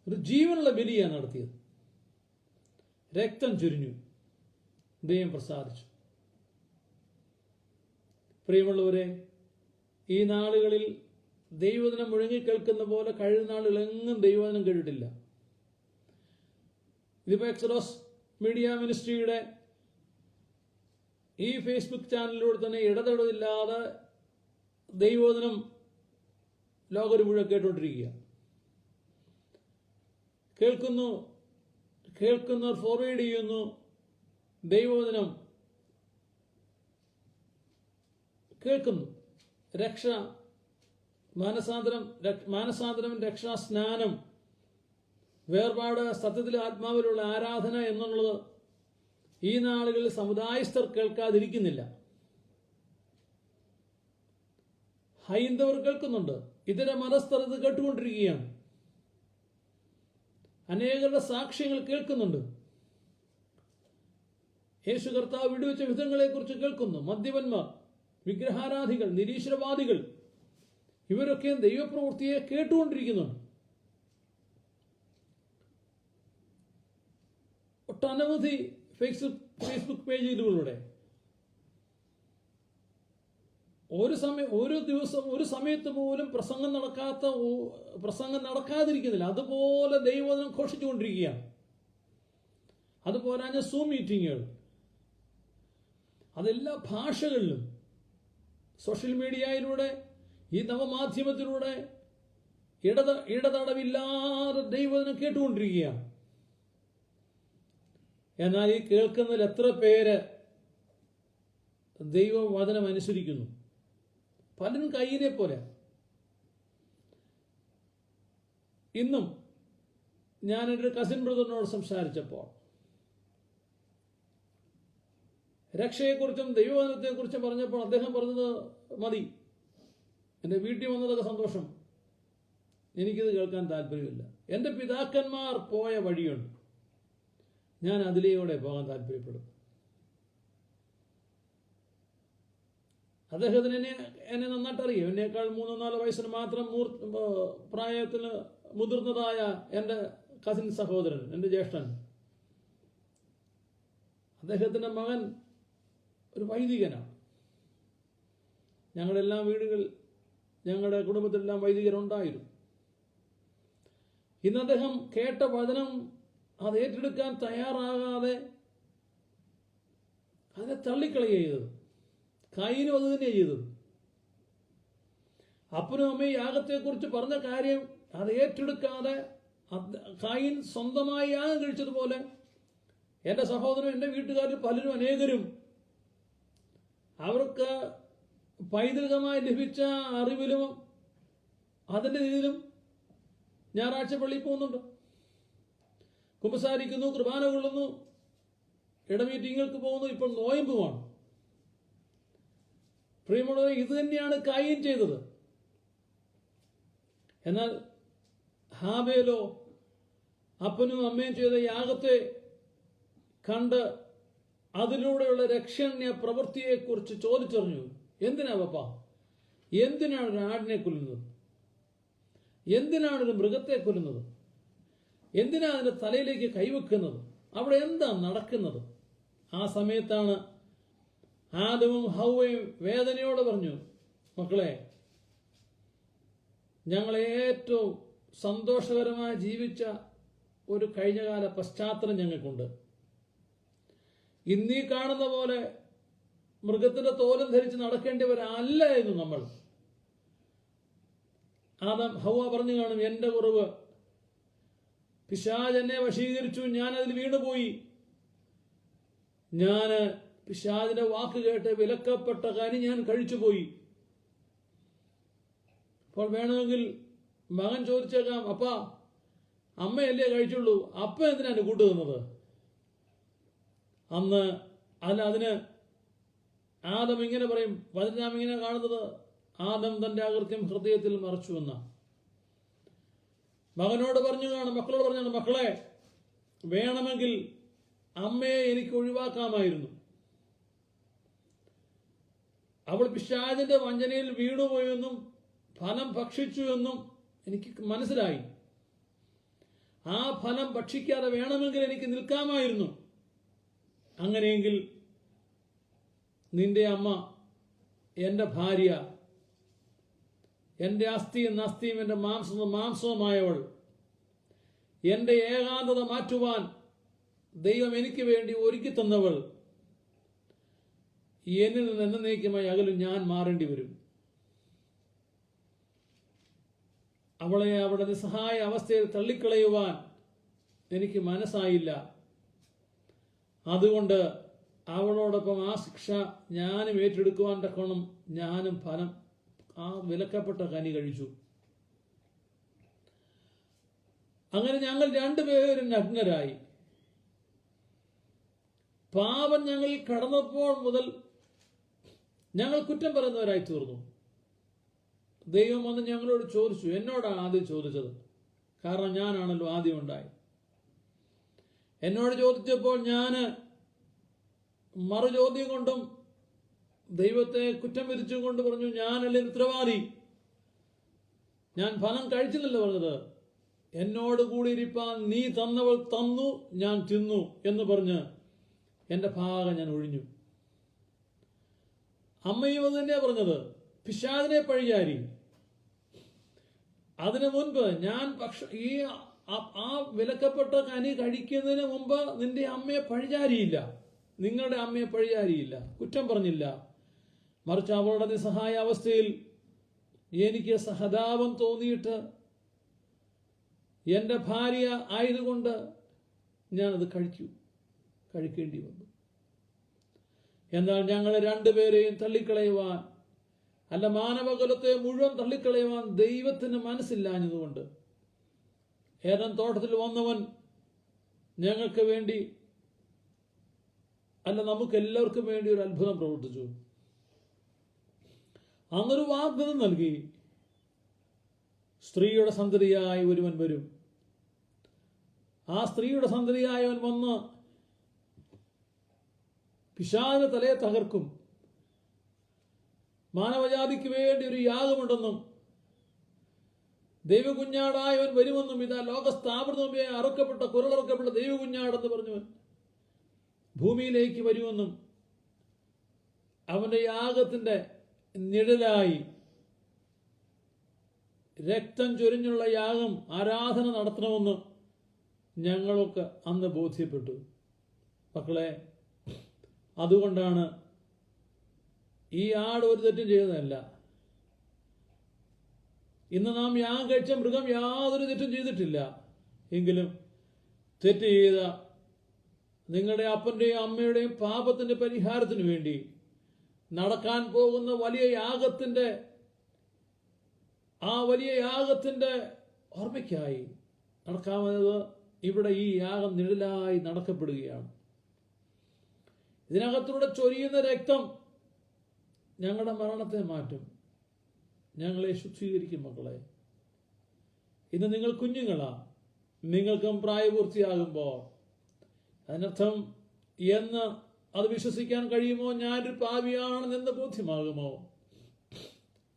ഒരു ജീവനുള്ള ബലിയാണ് നടത്തിയത്. രക്തം ചൊരിഞ്ഞു, ദൈവം പ്രസാദിച്ചു. പ്രിയമുള്ളവരെ, ഈ നാളുകളിൽ ദൈവവചനം മുഴങ്ങിക്കേൾക്കുന്ന പോലെ കഴിഞ്ഞ നാളുകളെങ്ങും ദൈവവചനം കേട്ടിട്ടില്ല. ഇതിപ്പോൾ എക്സോഡസ് മീഡിയ മിനിസ്ട്രിയുടെ ഈ ഫേസ്ബുക്ക് ചാനലിലൂടെ തന്നെ ഇടതടവില്ലാതെ ദൈവവചനം ലോകം മുഴുവൻ കേട്ടുകൊണ്ടിരിക്കുക. കേൾക്കുന്നവർ ഫോർവേഡ് ചെയ്യുന്നു. ദൈവവചനം കേൾക്കുന്നു. മാനസാന്തരം, രക്ഷാസ്നാനം, വേർപാട്, സത്യത്തിലെ ആത്മാവിലുള്ള ആരാധന എന്നുള്ളത് ഈ നാളുകളിൽ സമുദായസ്ഥർ കേൾക്കാതിരിക്കുന്നില്ല. ഹൈന്ദവർ കേൾക്കുന്നുണ്ട്, ഇതര മതസ്ഥർ ഇത് കേട്ടുകൊണ്ടിരിക്കുകയാണ്. അനേകരുടെ സാക്ഷ്യങ്ങൾ കേൾക്കുന്നുണ്ട്. യേശു കർത്താവ് വിടുവിച്ച വിധങ്ങളെക്കുറിച്ച് കേൾക്കുന്നു. മദ്യപന്മാർ, വിഗ്രഹാരാധികൾ, നിരീശ്വരവാദികൾ, ഇവരൊക്കെ ദൈവപ്രവൃത്തിയെ കേട്ടുകൊണ്ടിരിക്കുന്നുണ്ട്. ഒട്ടനവധി ഫേസ്ബുക്ക് പേജുകളിലൂടെ ഓരോ ദിവസം ഒരു സമയത്ത് പോലും പ്രസംഗം നടക്കാതിരിക്കുന്നില്ല. അതുപോലെ ദൈവവചനം ഘോഷിച്ചുകൊണ്ടിരിക്കുകയാണ്. അതുപോരാഞ്ഞ സൂം മീറ്റിങ്ങുകൾ, അതെല്ലാ ഭാഷകളിലും സോഷ്യൽ മീഡിയയിലൂടെ, ഈ നവമാധ്യമത്തിലൂടെ ഇടതടവില്ലാതെ ദൈവവചനം കേട്ടുകൊണ്ടിരിക്കുകയാണ്. എന്നാൽ ഈ കേൾക്കുന്നതിൽ എത്ര പേര് ദൈവവചനം അനുസരിക്കുന്നു? പലരും കയ്യിനെ പോലെ. ഇന്നും ഞാൻ എൻ്റെ കസിൻ ബ്രദറിനോട് സംസാരിച്ചപ്പോൾ രക്ഷയെക്കുറിച്ചും ദൈവവചനത്തെക്കുറിച്ചും പറഞ്ഞപ്പോൾ അദ്ദേഹം പറഞ്ഞത്, മതി, എൻ്റെ വീട്ടിൽ വന്നതൊക്കെ സന്തോഷം, എനിക്കിത് കേൾക്കാൻ താല്പര്യമില്ല. എൻ്റെ പിതാക്കന്മാർ പോയ വഴിയുണ്ട്, ഞാൻ അതിലൂടെ പോകാൻ താല്പര്യപ്പെടും. അദ്ദേഹത്തിന് എന്നെ നന്നായിട്ട് അറിയും. എന്നേക്കാൾ 3-4 വയസ്സിന് മാത്രം പ്രായത്തിൽ മുതിർന്നതായ എൻ്റെ കസിൻ സഹോദരൻ, എൻ്റെ ജ്യേഷ്ഠൻ, അദ്ദേഹത്തിൻ്റെ മകൻ ഒരു വൈദികനാണ്. ഞങ്ങളുടെ കുടുംബത്തിലെല്ലാം വൈദികരുണ്ടായിരുന്നു. ഇന്ന് അദ്ദേഹം കേട്ട വചനം അത് ഏറ്റെടുക്കാൻ തയ്യാറാകാതെ അതിനെ തള്ളിക്കളയുക ചെയ്തത്. കയീനും അത് തന്നെ ചെയ്തത്. അപ്പനും അമ്മയും യാഗത്തെക്കുറിച്ച് പറഞ്ഞ കാര്യം അത് ഏറ്റെടുക്കാതെ കയീൻ സ്വന്തമായി യാഗം കഴിച്ചതുപോലെ എൻ്റെ സഹോദരൻ, എൻ്റെ വീട്ടുകാരിൽ പലരും, അനേകരും അവർക്ക് പൈതൃകമായി ലഭിച്ച അറിവിലും അതിൻ്റെ രീതിയിലും ഞായറാഴ്ച പള്ളിയിൽ പോകുന്നുണ്ട്, കുമ്പസാരിക്കുന്നു, കുർബാന കൊള്ളുന്നു, ഇടമീറ്റിങ്ങൾക്ക് പോകുന്നു, ഇപ്പോൾ നോയമ്പുമാണ്. പ്രിയമുള്ളവരെ, ഇത് തന്നെയാണ് കയീൻ ചെയ്തത്. എന്നാൽ ഹാബേലോ അപ്പനും അമ്മയും ചെയ്ത യാഗത്തെ കണ്ട് അതിലൂടെയുള്ള രക്ഷണ്യ പ്രവൃത്തിയെക്കുറിച്ച് ചോദിച്ചറിഞ്ഞു. എന്തിനാ പപ്പ? എന്തിനാണ് ഒരു ആടിനെ കൊല്ലുന്നത്? എന്തിനാണ് ഒരു മൃഗത്തെ കൊല്ലുന്നത്? എന്തിനാ അതിന്റെ തലയിലേക്ക് കൈവെക്കുന്നത്? അവിടെ എന്താ നടക്കുന്നത്? ആ സമയത്താണ് ആദമും ഹൗവയും വേദനയോടെ പറഞ്ഞു, മക്കളെ, ഞങ്ങൾ ഏറ്റവും സന്തോഷകരമായി ജീവിച്ച ഒരു കഴിഞ്ഞകാല പശ്ചാത്തലം ഞങ്ങൾക്കുണ്ട്. ഇന്നീ കാണുന്ന പോലെ മൃഗത്തിന്റെ തോലം ധരിച്ച് നടക്കേണ്ടവരല്ലായിരുന്നു നമ്മൾ. ഹൗവ പറഞ്ഞു കാണും, എന്റെ കുറവ്, പിശാച് എന്നെ വശീകരിച്ചു, ഞാൻ അതിൽ വീണുപോയി, ഞാന് പിശാചിന്റെ വാക്ക് കേട്ട് വിലക്കപ്പെട്ട കനി ഞാൻ കഴിച്ചുപോയി. അപ്പോൾ വേണമെങ്കിൽ മകൻ ചോദിച്ചേക്കാം, അപ്പ അമ്മയല്ലേ കഴിച്ചുള്ളൂ, അപ്പ എന്തിനാണ് കൂട്ടു തന്നത്? അതിന് ആദം ഇങ്ങനെ പറയും, പതിനാം ഇങ്ങനെ കാണുന്നത്, ആദം തന്റെ അകൃത്യം ഹൃദയത്തിൽ മറച്ചു എന്ന. മക്കളോട് പറഞ്ഞു കാണും, മക്കളെ, വേണമെങ്കിൽ അമ്മയെ എനിക്ക് ഒഴിവാക്കാമായിരുന്നു. അവൾ പിശാചിന്റെ വഞ്ചനയിൽ വീണുപോയെന്നും ഫലം ഭക്ഷിച്ചു എന്നും എനിക്ക് മനസ്സിലായി. ആ ഫലം ഭക്ഷിക്കാതെ വേണമെങ്കിൽ എനിക്ക് നിൽക്കാമായിരുന്നു. അങ്ങനെയെങ്കിൽ നിന്റെ അമ്മ, എൻ്റെ ഭാര്യ, എൻ്റെ അസ്ഥിയും അസ്ഥിയും എൻ്റെ മാംസവുമായവൾ, എൻ്റെ ഏകാന്തത മാറ്റുവാൻ ദൈവം എനിക്ക് വേണ്ടി ഒരുക്കി തന്നവൾ, എന്നിൽ നിന്ന് എന്നേക്കുമായി അകലും ഞാൻ മാറേണ്ടി വരും. അവളെ അവളുടെ നിസ്സഹായ അവസ്ഥയിൽ തള്ളിക്കളയുവാൻ എനിക്ക് മനസ്സായില്ല. അതുകൊണ്ട് അവളോടൊപ്പം ആ ശിക്ഷ ഞാനും ഏറ്റെടുക്കുവാൻ തക്കോണം ഞാനും ആ വിലക്കപ്പെട്ട കനി കഴിച്ചു. അങ്ങനെ ഞങ്ങൾ രണ്ടുപേരും നഗ്നരായി. പാപം ഞങ്ങളിൽ കടന്നപ്പോൾ മുതൽ ഞങ്ങൾ കുറ്റം പറയുന്നവരായി തീർന്നു. ദൈവം വന്ന് ഞങ്ങളോട് ചോദിച്ചു. എന്നോടാണ് ആദ്യം ചോദിച്ചത്, കാരണം ഞാനാണല്ലോ ആദ്യം ഉണ്ടായി. എന്നോട് ചോദിച്ചപ്പോൾ ഞാൻ മറു ചോദ്യം കൊണ്ടും ദൈവത്തെ കുറ്റം വിധിച്ചും കൊണ്ട് പറഞ്ഞു, ഞാനല്ലേ ഉത്തരവാദി, ഞാൻ ഫലം കഴിച്ചില്ലല്ലോ പറഞ്ഞത്. എന്നോട് കൂടി ഇരിപ്പാൻ നീ തന്നവൾ തന്നു, ഞാൻ തിന്നു എന്ന് പറഞ്ഞ് എൻ്റെ ഭാഗം ഞാൻ ഒഴിഞ്ഞു. അമ്മയും അത് തന്നെയാ പറഞ്ഞത്, പിശാചിനെ പഴിചാരി. അതിനു മുൻപ് ഞാൻ ആ വിലക്കപ്പെട്ട കനി കഴിക്കുന്നതിന് മുമ്പ് നിന്റെ അമ്മയെ പഴിചാരിയില്ല, നിങ്ങളുടെ അമ്മയെ പഴിചാരിയില്ല, കുറ്റം പറഞ്ഞില്ല. മറിച്ച് അവളുടെ നിസ്സഹായ അവസ്ഥയിൽ എനിക്ക് സഹതാപം തോന്നിയിട്ട് എൻ്റെ ഭാര്യ ആയതുകൊണ്ട് ഞാനത് കഴിക്കേണ്ടി വന്നു. എന്നാൽ ഞങ്ങളെ രണ്ടുപേരെയും തള്ളിക്കളയുവാൻ, അല്ല മാനവകുലത്തെ മുഴുവൻ തള്ളിക്കളയുവാൻ ദൈവത്തിന് മനസ്സില്ലാഞ്ഞതുകൊണ്ട് ഏദൻ തോട്ടത്തിൽ വന്നവൻ ഞങ്ങൾക്ക് വേണ്ടി, അല്ല നമുക്ക് എല്ലാവർക്കും വേണ്ടി ഒരു അത്ഭുതം പ്രവർത്തിച്ചു. അന്നൊരു വാഗ്ദത്തം നൽകി, സ്ത്രീയുടെ സന്തതിയായ ഒരുവൻ വരും. ആ സ്ത്രീയുടെ സന്തതിയായവൻ വന്ന് പിശാചിന്റെ തലയെ തകർക്കും. മാനവജാതിക്ക് വേണ്ടി ഒരു യാഗമുണ്ടെന്നും ദൈവകുഞ്ഞാടായവൻ വരുമെന്നും, ഇതാ ലോകസ്ഥാപനമേ അറുക്കപ്പെട്ട കുരളറുക്കപ്പെട്ട ദൈവകുഞ്ഞാടെന്ന് പറഞ്ഞവൻ ഭൂമിയിലേക്ക് വരുമെന്നും, അവന്റെ യാഗത്തിന്റെ നിഴലായി രക്തം ചൊരിഞ്ഞുള്ള യാഗം ആരാധന നടത്തണമെന്ന് ഞങ്ങളൊക്കെ അന്ന് ബോധ്യപ്പെട്ടു. മക്കളെ, അതുകൊണ്ടാണ് ഈ ആട് ഒരു തെറ്റും ചെയ്തതല്ല. ഇന്ന് നാം യാഗം കഴിച്ച മൃഗം യാതൊരു തെറ്റും ചെയ്തിട്ടില്ല. എങ്കിലും തെറ്റ് ചെയ്ത നിങ്ങളുടെ അപ്പൻ്റെയും അമ്മയുടെയും പാപത്തിന്റെ പരിഹാരത്തിന് വേണ്ടി നടക്കാൻ പോകുന്ന വലിയ യാഗത്തിന്റെ ഓർമ്മയ്ക്കായി നടക്കാമെന്നത് ഇവിടെ ഈ യാഗം നിഴലായി നടക്കപ്പെടുകയാണ്. ഇതിനകത്തൂടെ ചൊരിയുന്ന രക്തം ഞങ്ങളുടെ മരണത്തെ മാറ്റും, ഞങ്ങളെ ശുദ്ധീകരിക്കും. മക്കളെ, ഇന്ന് നിങ്ങൾ കുഞ്ഞുങ്ങളാ, നിങ്ങൾക്കും പ്രായപൂർത്തിയാകുമ്പോൾ അതിനർത്ഥം എന്ന് അത് വിശ്വസിക്കാൻ കഴിയുമോ? ഞാനൊരു പാപിയാണെന്ന് ബോധ്യമാകുമോ?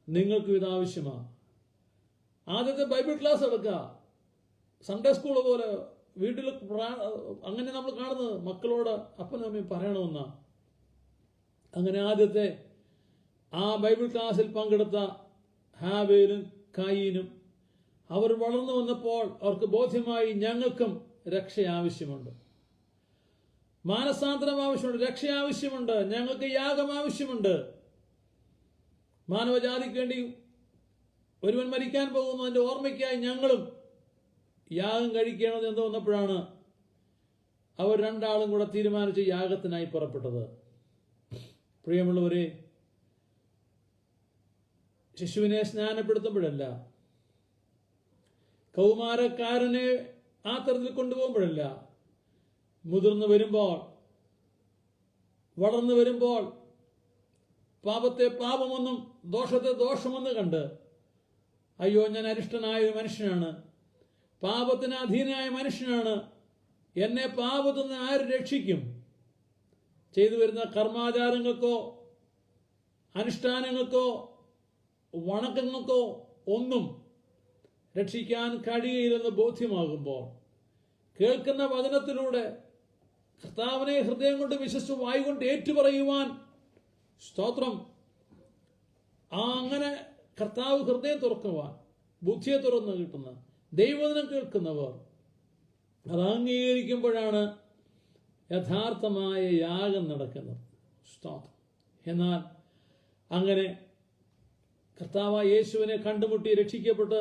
നിങ്ങൾക്കും ഇത് ആവശ്യമാണ്. ആദ്യത്തെ ബൈബിൾ ക്ലാസ് എടുക്കുക, സൺഡേ സ്കൂൾ പോലെ വീട്ടിൽ അങ്ങനെ നമ്മൾ കാണുന്നത് മക്കളോട് അപ്പനും അമ്മയും പറയണമെന്ന. അങ്ങനെ ആദ്യത്തെ ആ ബൈബിൾ ക്ലാസ്സിൽ പങ്കെടുത്ത ഹാബേലും കായീനും അവർ വളർന്നു വന്നപ്പോൾ അവർക്ക് ബോധ്യമായി, ഞങ്ങൾക്കും രക്ഷ ആവശ്യമുണ്ട്, മാനസാന്തരം ആവശ്യമുണ്ട്, രക്ഷ ആവശ്യമുണ്ട്, ഞങ്ങൾക്ക് യാഗം ആവശ്യമുണ്ട്. മാനവജാതിക്ക് വേണ്ടി ഒരുവൻ മരിക്കാൻ പോകുന്നതിന്റെ ഓർമ്മയ്ക്കായി ഞങ്ങളും യാഗം കഴിക്കണമെന്ന് എന്ന് വന്നപ്പോഴാണ് അവർ രണ്ടാളും കൂടെ തീരുമാനിച്ച് യാഗത്തിനായി പുറപ്പെട്ടത്. പ്രിയമുള്ളവരെ, ശിശുവിനെ സ്നാനപ്പെടുത്തുമ്പോഴല്ല, കൗമാരക്കാരനെ ആ തരത്തിൽ കൊണ്ടുപോകുമ്പോഴല്ല, മുതിർന്നു വരുമ്പോൾ, വളർന്നു വരുമ്പോൾ പാപത്തെ പാപമെന്നും ദോഷത്തെ ദോഷമെന്ന് കണ്ട്, അയ്യോ ഞാൻ അരിഷ്ടനായ ഒരു മനുഷ്യനാണ്, പാപത്തിന് അധീനനായ മനുഷ്യനാണ്, എന്നെ പാപത്തിൽ നിന്ന് ആര് രക്ഷിക്കും? ചെയ്തു വരുന്ന കർമാചാരങ്ങൾക്കോ അനുഷ്ഠാനങ്ങൾക്കോ വണക്കങ്ങൾക്കോ ഒന്നും രക്ഷിക്കാൻ കഴിയില്ലെന്ന് ബോധ്യമാകുമ്പോൾ, കേൾക്കുന്ന വചനത്തിലൂടെ കർത്താവിനെ ഹൃദയം കൊണ്ട് വിശ്വസിച്ച് വായുകൊണ്ട് ഏറ്റുപറയുവാൻ, സ്തോത്രം, അങ്ങനെ കർത്താവ് ഹൃദയം തുറക്കുവാൻ, ബുദ്ധിയെ തുറന്ന് കിട്ടുന്ന ദൈവവചനം കേൾക്കുന്നവർ അത് അംഗീകരിക്കുമ്പോഴാണ് യഥാർത്ഥമായ യാഗം നടക്കുന്നത്. സ്തോത്രം. എന്നാൽ അങ്ങനെ കർത്താവായ യേശുവിനെ കണ്ടുമുട്ടി രക്ഷിക്കപ്പെട്ട്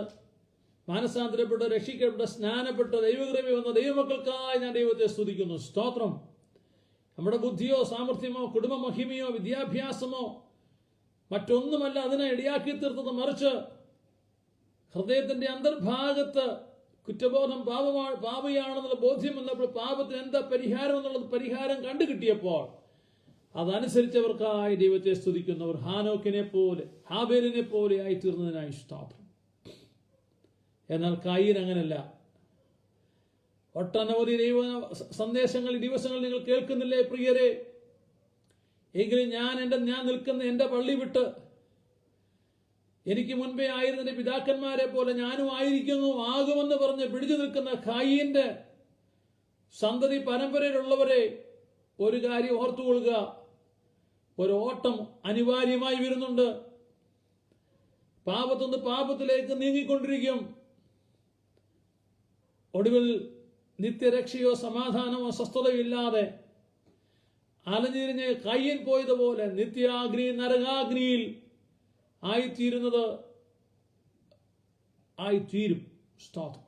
മാനസാന്തരപ്പെട്ട് രക്ഷിക്കപ്പെട്ട് സ്നാനപ്പെട്ട് ദൈവകൃപ വന്ന ദൈവമക്കൾക്കായി ഞാൻ ദൈവത്തെ സ്തുതിക്കുന്നു. സ്തോത്രം. നമ്മുടെ ബുദ്ധിയോ സാമർഥ്യമോ കുടുംബ മഹിമയോ വിദ്യാഭ്യാസമോ മറ്റൊന്നുമല്ല അതിനെ ഇടയാക്കി തീർത്തത്, മറിച്ച് ഹൃദയത്തിന്റെ അന്തർഭാഗത്ത് കുറ്റബോധം പാപിയാണെന്നുള്ള ബോധ്യം വന്നപ്പോൾ, പാപത്തിന് എന്താ പരിഹാരം എന്നുള്ളത് പരിഹാരം കണ്ടുകിട്ടിയപ്പോൾ അതനുസരിച്ചവർക്കായി ദൈവത്തെ സ്തുതിക്കുന്നവർ ഹാനോക്കിനെ പോലെ ഹാബേലിനെ പോലെ ആയി തീർന്നതിനായി സ്തോത്രം. എന്നാൽ കയീൻ അങ്ങനല്ല. ഒട്ടനവധി ദൈവ സന്ദേശങ്ങൾ ഈ ദിവസങ്ങൾ നിങ്ങൾ കേൾക്കുന്നില്ലേ പ്രിയരെ? എങ്കിലും ഞാൻ നിൽക്കുന്ന എൻ്റെ പള്ളി വിട്ട് എനിക്ക് മുൻപേ ആയിരുന്ന എൻ്റെ പിതാക്കന്മാരെ പോലെ ഞാനും ആകുമെന്ന് പറഞ്ഞ് പിടിച്ചു നിൽക്കുന്ന കയീന്റെ സന്തതി പരമ്പരയിലുള്ളവരെ ഒരു കാര്യം ഓർത്തുകൊള്ളുക, ഒരു ഓട്ടം അനിവാര്യമായി വരുന്നുണ്ട്. പാപത്തുനിന്ന് പാപത്തിലേക്ക് നീങ്ങിക്കൊണ്ടിരിക്കും. ഒടുവിൽ നിത്യരക്ഷയോ സമാധാനമോ സ്വസ്ഥതയോ ഇല്ലാതെ അലഞ്ഞിരിഞ്ഞ് കയ്യൻ പോയതുപോലെ നിത്യാഗ്നി നരകാഗ്നിയിൽ ആയിത്തീരും. സ്തോത്രം.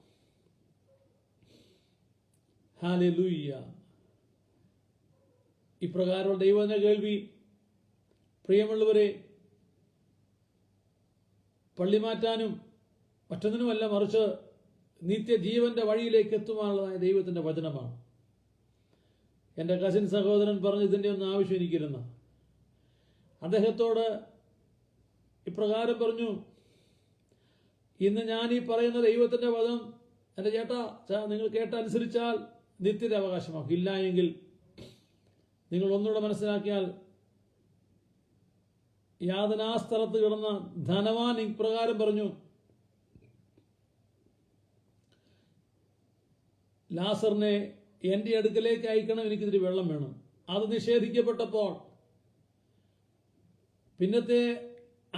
ഹല്ലേലൂയ. ഇപ്രകാരമുള്ള ദൈവവചന കേൾവി പ്രിയമുള്ളവരെ പള്ളി മാറ്റാനും മറ്റൊന്നിനുമല്ല, മറിച്ച് നിത്യജീവന്റെ വഴിയിലേക്ക് എത്തുവാനുള്ളതായ ദൈവത്തിന്റെ വചനമാണ്. എൻ്റെ കസിൻ സഹോദരൻ പറഞ്ഞ് ഇതിൻ്റെ ഒന്നും ആവശ്യം എനിക്കിരുന്ന അദ്ദേഹത്തോട് ഇപ്രകാരം പറഞ്ഞു, ഇന്ന് ഞാൻ ഈ പറയുന്ന ദൈവത്തിന്റെ വചനം എൻ്റെ ചേട്ടാ നിങ്ങൾ കേട്ടനുസരിച്ചാൽ നിത്യത അവകാശമാക്കും. ഇല്ല എങ്കിൽ നിങ്ങൾ ഒന്നുകൂടെ മനസ്സിലാക്കിയാൽ യാതനാസ്ഥലത്ത് കിടന്ന ധനവാൻ ഇപ്രകാരം പറഞ്ഞു, ലാസറിനെ എൻ്റെ അടുക്കലേക്ക് അയക്കണം, എനിക്കിതിരി വെള്ളം വേണം. അത് നിഷേധിക്കപ്പെട്ടപ്പോൾ പിന്നത്തെ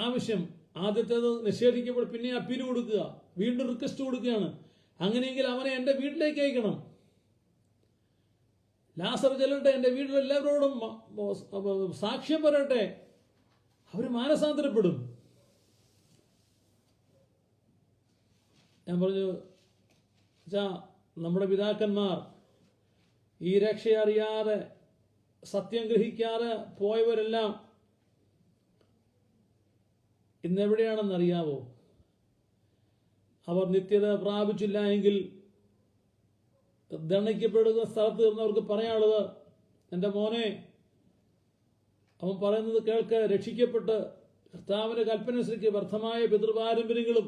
ആവശ്യം, ആദ്യത്തേത് നിഷേധിക്കപ്പോൾ പിന്നെ അപ്പീൽ കൊടുക്കുക, വീണ്ടും റിക്വസ്റ്റ് കൊടുക്കുകയാണ്. അങ്ങനെയെങ്കിൽ അവനെ എൻ്റെ വീട്ടിലേക്ക് അയക്കണം. ലാസർ ചെല്ലട്ടെ, എൻ്റെ വീട്ടിലെല്ലാവരോടും സാക്ഷ്യം പറയട്ടെ, അവർ മാനസാന്തരപ്പെടും. ഞാൻ പറഞ്ഞു, നമ്മുടെ പിതാക്കന്മാർ ഈ രക്ഷയറിയാതെ സത്യം ഗ്രഹിക്കാതെ പോയവരെല്ലാം ഇന്നെവിടെയാണെന്നറിയാവോ? അവർ നിത്യത പ്രാപിച്ചില്ല എങ്കിൽ ദണ്ഡിക്കപ്പെടുന്ന സ്ഥലത്ത് നിന്നവർക്ക് പറയാനുള്ളത്, എൻ്റെ മോനെ, അവൻ പറയുന്നത് കേൾക്ക്, രക്ഷിക്കപ്പെട്ട് കർത്താവിന്റെ കൽപ്പന അനുസരിച്ച് വ്യർത്ഥമായ പിതൃപാരമ്പര്യങ്ങളും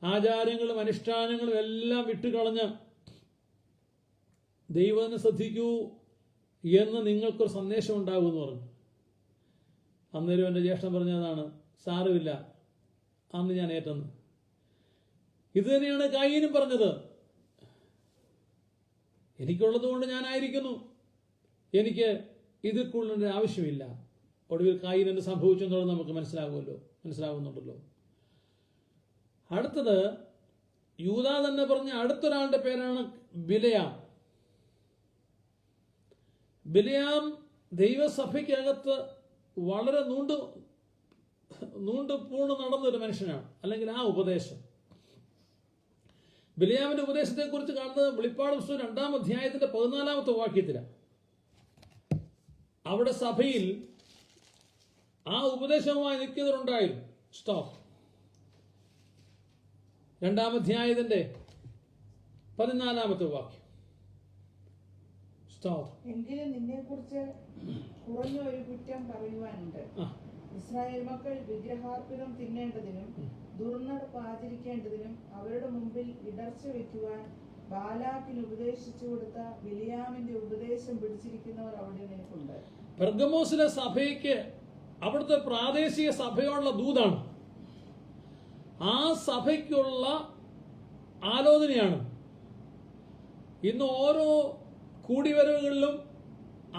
ആചാരങ്ങളും അനുഷ്ഠാനങ്ങളും എല്ലാം വിട്ടുകളഞ്ഞ് ദൈവത്തിനെ ശ്രദ്ധിക്കൂ എന്ന് നിങ്ങൾക്കൊരു സന്ദേശം ഉണ്ടാകുമെന്ന് പറഞ്ഞു. അന്നേരം എൻ്റെ ജ്യേഷ്ഠൻ പറഞ്ഞതാണ്, സാരമില്ല, അന്ന് ഞാൻ ഏറ്റെന്ന്. ഇത് തന്നെയാണ് കയീനും പറഞ്ഞത്. എനിക്കുള്ളത് കൊണ്ട് ഞാനായിരിക്കുന്നു, എനിക്ക് ഇതിൽ കൂടുതൽ ആവശ്യമില്ല. ഒടുവിൽ കയീൻ എന്ത് സംഭവിച്ചു എന്നുള്ളത് നമുക്ക് മനസ്സിലാകുന്നുണ്ടല്ലോ. അടുത്തത് യൂദാ തന്നെ പറഞ്ഞ അടുത്തൊരാളുടെ പേരാണ് ബിലയാം. ബിലയാം ദൈവസഭയ്ക്കകത്ത് വളരെ പൂണ് നടന്നൊരു മനുഷ്യനാണ്, അല്ലെങ്കിൽ ആ ഉപദേശം. ബിലയാമിന്റെ ഉപദേശത്തെ കുറിച്ച് കാണുന്നത് വെളിപ്പാട് പുസ്തകം 2-ാം അധ്യായത്തിന്റെ 14-ാമത്തെ വാക്യത്തിലാണ്. അവിടെ സഭയിൽ ആ ഉപദേശവുമായി നിൽക്കുന്നവരുണ്ടായിരുന്നു. 2-ാം അധ്യായത്തിന്റെ 14-ാമത്തെ വാക്യം. എങ്കിലും നിന്നെ കുറിച്ച് കുറഞ്ഞ ഒരു കുറ്റം പറയുവാനുണ്ട്. ഇസ്രായേൽ മക്കൾ വിഗ്രഹാർപ്പണം തിന്നേണ്ടതിനും ദുർനടപ്പ് ആചരിക്കേണ്ടതിനും അവരുടെ മുമ്പിൽ ഇടർച്ച വയ്ക്കുവാൻ ബാലാക്കിന് ഉപദേശിച്ചു കൊടുത്ത ബിലിയാമിന്റെ ഉപദേശം പിടിച്ചിരിക്കുന്നവർ അവിടെ നിൽക്കുന്നുണ്ട്. പെർഗമോസിലെ സഭയ്ക്ക് അവിടുത്തെ പ്രാദേശിക സഭയുള്ള ദൂതാണ്. ആ സഭയ്ക്കുള്ള ആലോചനയാണ് ഇന്ന് ഓരോ കൂടിവരവുകളിലും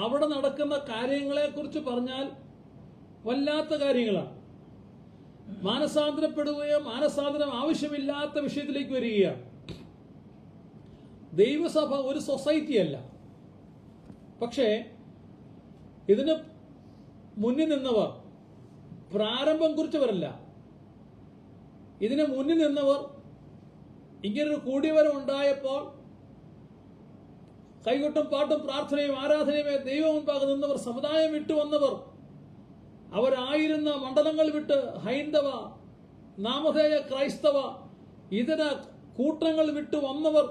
അവിടെ നടക്കുന്ന കാര്യങ്ങളെക്കുറിച്ച് പറഞ്ഞാൽ വല്ലാത്ത കാര്യങ്ങളാണ്. മാനസാന്തരപ്പെടുകയോ മാനസാന്തരം ആവശ്യമില്ലാത്ത വിഷയത്തിലേക്ക് വരികയാണ്. ദൈവസഭ ഒരു സൊസൈറ്റി അല്ല. പക്ഷേ ഇതിന് മുന്നിൽ നിന്നവർ പ്രാരംഭം കുറിച്ചവരല്ല. ഇതിന് മുന്നിൽ നിന്നവർ ഇങ്ങനൊരു കൂടിവരം ഉണ്ടായപ്പോൾ കൈകൊട്ടും പാട്ടും പ്രാർത്ഥനയും ആരാധനയുമേ ദൈവം മുൻപാകെ നിന്നവർ, സമുദായം വിട്ടു വന്നവർ, അവരായിരുന്ന മണ്ഡലങ്ങൾ വിട്ട് ഹൈന്ദവ, നാമധേയ ക്രൈസ്തവ, ഇതര കൂട്ടങ്ങൾ വിട്ടു വന്നവർ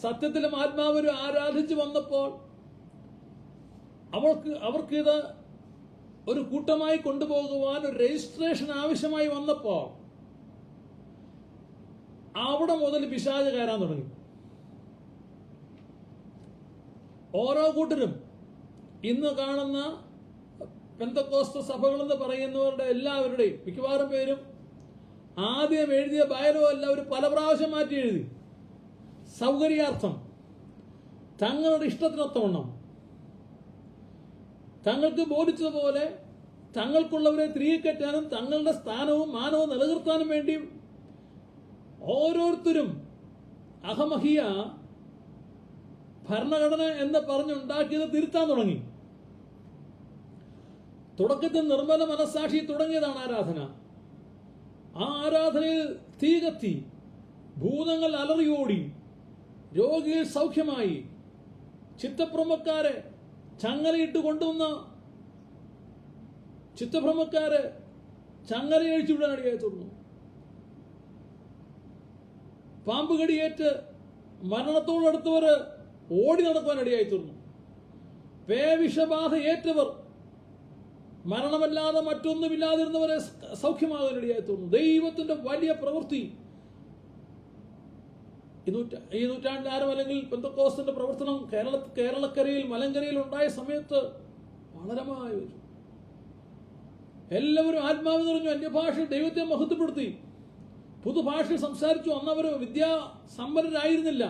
സത്യത്തിലും ആത്മാവിലും ആരാധിച്ചു വന്നപ്പോൾ അവർക്കിത് ഒരു കൂട്ടമായി കൊണ്ടുപോകുവാൻ ഒരു രജിസ്ട്രേഷൻ ആവശ്യമായി വന്നപ്പോൾ അവിടെ മുതൽ പിശാച് കയറാൻ തുടങ്ങി. ഓരോ കൂട്ടരും ഇന്ന് കാണുന്ന പെന്തക്കോസ്ത സഭകളെന്ന് പറയുന്നവരുടെ എല്ലാവരുടെയും മിക്കവാറും പേരും ആദ്യം എഴുതിയ ബയലോ എല്ലാവരും പല പ്രാവശ്യം മാറ്റി എഴുതി. സൗകര്യാർത്ഥം, തങ്ങളുടെ ഇഷ്ടത്തിനൊത്തവണ്ണം, തങ്ങൾക്ക് ബോധിച്ചതുപോലെ തങ്ങൾക്കുള്ളവരെ തിരികെ കയറ്റാനും തങ്ങളുടെ സ്ഥാനവും മാനവും നിലനിർത്താനും വേണ്ടി ഓരോരുത്തരും അഹമഹിയ ഭരണഘടന എന്ന് പറഞ്ഞുണ്ടാക്കിയത് തിരുത്താൻ തുടങ്ങി. തുടക്കത്തിൽ നിർമ്മല മനസ്സാക്ഷി തുടങ്ങിയതാണ് ആരാധന. ആ ആരാധനയിൽ തീ കത്തി, ഭൂതങ്ങൾ അലറിയോടി, രോഗികൾ സൗഖ്യമായി, ചിത്തഭ്രമക്കാരെ ചങ്ങലയിട്ട് കൊണ്ടുവന്ന ചിത്തഭ്രമക്കാരെ ചങ്ങലയഴിച്ചു വിടാൻ ഇടയായി തീർന്നു. പാമ്പ് കടിയേറ്റ് മരണത്തോടടുത്തവര് ഓടി നടക്കുവാൻ ഇടയായി തീർന്നു. പേവിഷബാധ ഏറ്റവർ മരണമല്ലാതെ മറ്റൊന്നുമില്ലാതിരുന്നവരെ സൗഖ്യമാകാൻ ഇടയായി തീർന്നു. ദൈവത്തിന്റെ വലിയ പ്രവൃത്തി ഈ നൂറ്റാണ്ടിൽ ആരും അല്ലെങ്കിൽ പെന്തക്കോസ്തിന്റെ പ്രവർത്തനം കേരളക്കരയിൽ മലങ്കരയിൽ ഉണ്ടായ സമയത്ത് വളരമായി വരും. എല്ലാവരും ആത്മാവ് നിറഞ്ഞു, അന്യഭാഷയിൽ ദൈവത്തെ മഹത്വപ്പെടുത്തി, പുതുഭാഷയിൽ സംസാരിച്ചു. അന്നവർ വിദ്യാസമ്പന്നരായിരുന്നില്ല,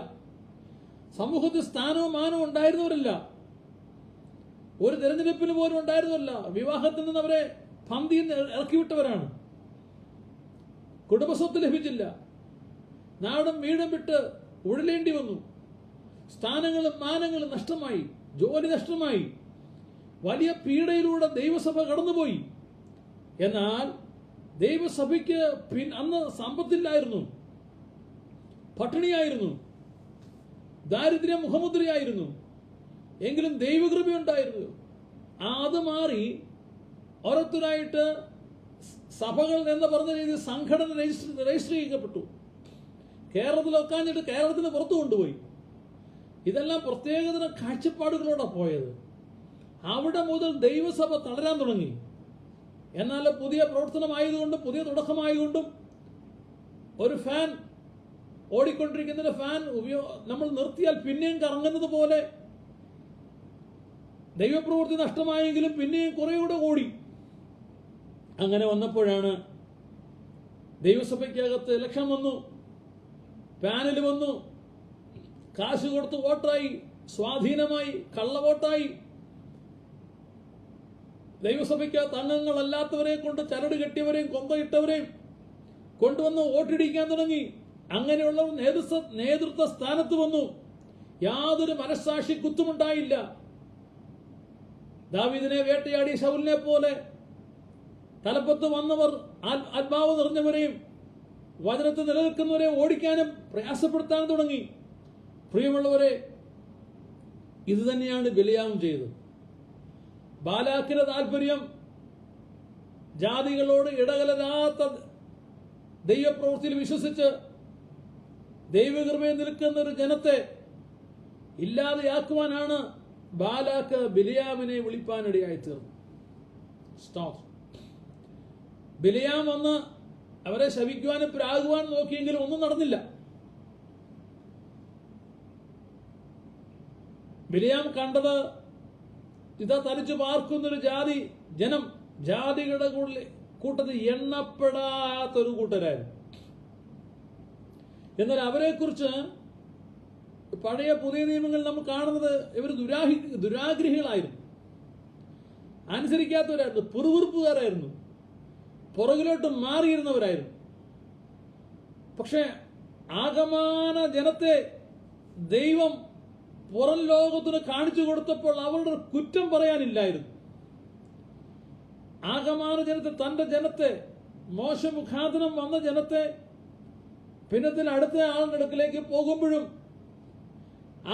സമൂഹത്തിൽ സ്ഥാനവും മാനവും ഉണ്ടായിരുന്നവരല്ല, ഒരു തെരഞ്ഞെടുപ്പിന് പോലും ഉണ്ടായിരുന്നില്ല. വിവാഹത്തിൽ നിന്ന് അവരെ പന്തിയിൽ ഇറക്കിവിട്ടവരാണ്. കുടുംബസ്വത്ത് ലഭിച്ചില്ല, നാടും വീടും വിട്ട് ഉഴലേണ്ടി വന്നു. സ്ഥാനങ്ങളും മാനങ്ങളും നഷ്ടമായി, ജോലി നഷ്ടമായി. വലിയ പീഡയിലൂടെ ദൈവസഭ കടന്നുപോയി. എന്നാൽ ദൈവസഭയ്ക്ക് അന്ന് സമ്പത്തില്ലായിരുന്നു, പട്ടിണിയായിരുന്നു, ദാരിദ്ര്യം മുഖമുദ്രയായിരുന്നു. എങ്കിലും ദൈവകൃപയുണ്ടായിരുന്നു. അത് മാറി ഓരോരുത്തരായിട്ട് സഭകൾ എന്ന് പറഞ്ഞ രീതിയിൽ സംഘടന രജിസ്റ്റർ ചെയ്യപ്പെട്ടു. കേരളത്തിൽ ഒക്കാഞ്ഞിട്ട് കേരളത്തിന് പുറത്തു കൊണ്ടുപോയി. ഇതെല്ലാം പ്രത്യേകതരം കാഴ്ചപ്പാടുകളോടെ പോയത്. അവിടെ മുതൽ ദൈവസഭ തളരാൻ തുടങ്ങി. എന്നാൽ പുതിയ പ്രവർത്തനമായതുകൊണ്ടും പുതിയ തുടക്കമായതുകൊണ്ടും ഒരു ഫാൻ ഓടിക്കൊണ്ടിരിക്കുന്നതിന്റെ ഫാൻ നമ്മൾ നിർത്തിയാൽ പിന്നെയും കറങ്ങുന്നത് പോലെ ദൈവപ്രവൃത്തി നഷ്ടമായെങ്കിലും പിന്നെയും കുറേയൂടെ ഓടി. അങ്ങനെ വന്നപ്പോഴാണ് ദൈവസഭയ്ക്കകത്ത് ഇലക്ഷൻ വന്നു, പാനൽ വന്നു, കാശ് കൊടുത്ത് വോട്ടായി, സ്വാധീനമായി, കള്ളവോട്ടായി. ദൈവസഭയ്ക്കകത്ത് അംഗങ്ങളല്ലാത്തവരെ കൊണ്ട് ചരട് കെട്ടിയവരെയും കൊന്തയിട്ടവരെയും കൊണ്ടുവന്ന് വോട്ടിടിക്കാൻ തുടങ്ങി. അങ്ങനെയുള്ളവർ നേതൃത്വ സ്ഥാനത്ത് വന്നു. യാതൊരു മനസ്സാക്ഷി കുത്തുമുണ്ടായില്ല. ദാവീദിനെ വേട്ടയാടി ശൗലിനെ പോലെ തലപ്പത്ത് വന്നവർ ആത്മാവ് നിറഞ്ഞവരെയും വചനത്തിൽ നിലനിൽക്കുന്നവരെ ഓടിക്കാനും പ്രയാസപ്പെടുത്താനും തുടങ്ങി. പ്രിയമുള്ളവരെ, ഇത് തന്നെയാണ് ബിലെയാം ചെയ്തത്. ബാലാക്കിന്റെ താല്പര്യം ജാതികളോട് ഇടകലരാത്ത ദൈവപ്രവൃത്തിയിൽ വിശ്വസിച്ച് ദൈവകൃപയിൽ നിൽക്കുന്ന ഒരു ജനത്തെ ഇല്ലാതെയാക്കുവാനാണ് ബാലാക്ക് ബിലെയാമിനെ വിളിപ്പാനിടയായി തീർന്നു. സ്റ്റോപ്പ്. ബിലെയാം വന്ന് അവരെ ശപിക്കുവാനും പ്രാകുവാനും നോക്കിയെങ്കിലും ഒന്നും നടന്നില്ല. ബിലെയാം കണ്ടത് ഇതാ തനിച്ചു പാർക്കുന്നൊരു ജനം ജാതികളുടെ കൂട്ടത്തിൽ എണ്ണപ്പെടാത്തൊരു കൂട്ടരായിരുന്നു. എന്നാൽ അവരെക്കുറിച്ച് പഴയ പുതിയ നിയമങ്ങൾ നമ്മൾ കാണുന്നത് ഇവർ ദുരാഗ്രഹികളായിരുന്നു, അനുസരിക്കാത്തവരായിരുന്നു, പിറുപിറുപ്പുകാരായിരുന്നു, പുറകിലോട്ട് മാറിയിരുന്നവരായിരുന്നു. പക്ഷെ ആകമാന ജനത്തെ ദൈവം പുറം ലോകത്തിന് കാണിച്ചു കൊടുത്തപ്പോൾ അവരുടെ കുറ്റം പറയാനില്ലായിരുന്നു. ആകമാന ജനത്തെ, തന്റെ ജനത്തെ, മോശമുഖാന്തരം വന്ന ജനത്തെ പിന്നത്തിൽ അടുത്ത ആളുടെ അടുക്കിലേക്ക് പോകുമ്പോഴും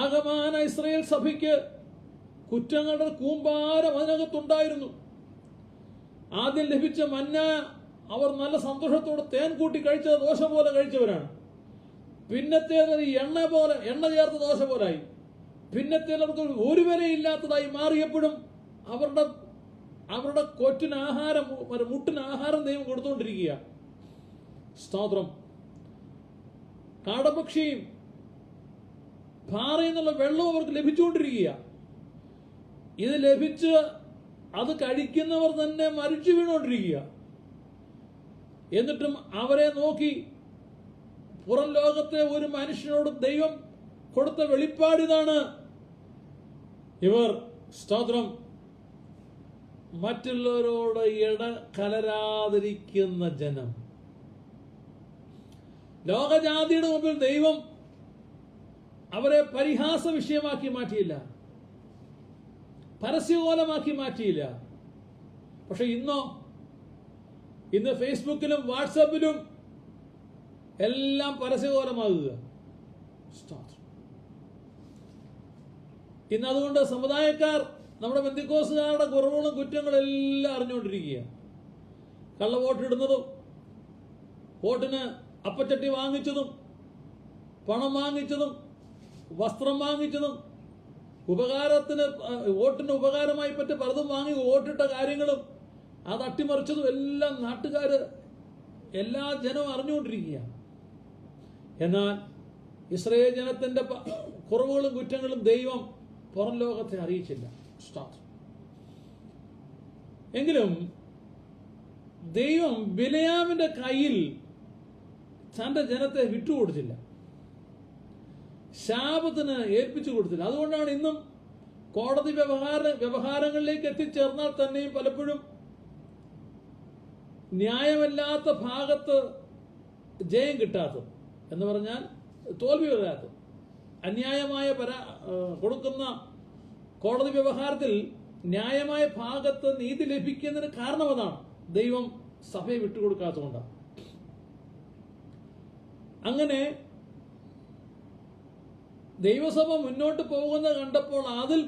ആകമാന ഇസ്രായേൽ സഭയ്ക്ക് കുറ്റങ്ങളുടെ കൂമ്പാരം അതിനകത്തുണ്ടായിരുന്നു. ആദ്യം ലഭിച്ച മന്ന അവർ നല്ല സന്തോഷത്തോടെ തേൻ കൂട്ടി കഴിച്ചത് ദോശ പോലെ കഴിച്ചവരാണ്. പിന്നത്തേത് എണ്ണ ചേർത്ത ദോശ പോലായി. പിന്നത്തേത് അവർക്ക് ഒരു വിലയില്ലാത്തതായി മാറിയപ്പോഴും അവരുടെ അവരുടെ കൊറ്റിന് ആഹാരം, മുട്ടിന് ആഹാരം ദൈവം കൊടുത്തുകൊണ്ടിരിക്കുക. സ്തോത്രം. കാടപക്ഷിയും പാറയിൽ നിന്നുള്ള വെള്ളവും അവർക്ക് ലഭിച്ചുകൊണ്ടിരിക്കുക. ഇത് ലഭിച്ച് അത് കഴിക്കുന്നവർ തന്നെ മരിച്ചു വീണുകൊണ്ടിരിക്കുക. എന്നിട്ടും അവരെ നോക്കി പുറം ലോകത്തെ ഒരു മനുഷ്യനോട് ദൈവം കൊടുത്ത വെളിപ്പാടിതാണ്. ഇവർ, സ്തോത്രം, മറ്റുള്ളവരോട് കലരാതിരിക്കുന്ന ജനം. ലോകജാതിയുടെ മുമ്പിൽ ദൈവം അവരെ പരിഹാസ വിഷയമാക്കി മാറ്റിയില്ല, പരസ്യകോലമാക്കി മാറ്റിയില്ല. പക്ഷെ ഇന്ന് ഫേസ്ബുക്കിലും വാട്സാപ്പിലും എല്ലാം പരസ്യകോലമാകുക. ഇന്ന് അതുകൊണ്ട് സമുദായക്കാർ, നമ്മുടെ പെന്തക്കോസ്തുകാരുടെ കുറവുകളും കുറ്റങ്ങളും എല്ലാം അറിഞ്ഞുകൊണ്ടിരിക്കുക. കള്ളവോട്ടിടുന്നതും, വോട്ടിന് അപ്പച്ചട്ടി വാങ്ങിച്ചതും, പണം വാങ്ങിച്ചതും, വസ്ത്രം വാങ്ങിച്ചതും, വോട്ടിന് ഉപകാരമായി പറ്റ പലതും വാങ്ങി വോട്ടിട്ട കാര്യങ്ങളും അത് അട്ടിമറിച്ചതും എല്ലാം നാട്ടുകാര്, എല്ലാ ജനവും അറിഞ്ഞുകൊണ്ടിരിക്കുക. എന്നാൽ ഇസ്രായേൽ ജനത്തിന്റെ കുറവുകളും കുറ്റങ്ങളും ദൈവം പുറം ലോകത്തെ അറിയിച്ചില്ല. എങ്കിലും ദൈവം ബിലെയാമിന്റെ കയ്യിൽ തന്റെ ജനത്തെ വിട്ടുകൊടുത്തില്ല, ശാപത്തിന് ഏൽപ്പിച്ചു കൊടുത്തില്ല. അതുകൊണ്ടാണ് ഇന്നും കോടതി വ്യവഹാരങ്ങളിലേക്ക് എത്തിച്ചേർന്നാൽ തന്നെയും പലപ്പോഴും ന്യായമല്ലാത്ത ഭാഗത്ത് ജയം കിട്ടാത്തത്, എന്ന് പറഞ്ഞാൽ തോൽവി വരാത്തത്. അന്യായമായ കൊടുക്കുന്ന കോടതി വ്യവഹാരത്തിൽ ന്യായമായ ഭാഗത്ത് നീതി ലഭിക്കുന്നതിന് കാരണം അതാണ്, ദൈവം സഭയെ വിട്ടുകൊടുക്കാത്തതുകൊണ്ടാണ്. അങ്ങനെ ദൈവസഭ മുന്നോട്ട് പോകുന്ന കണ്ടപ്പോൾ അതിൽ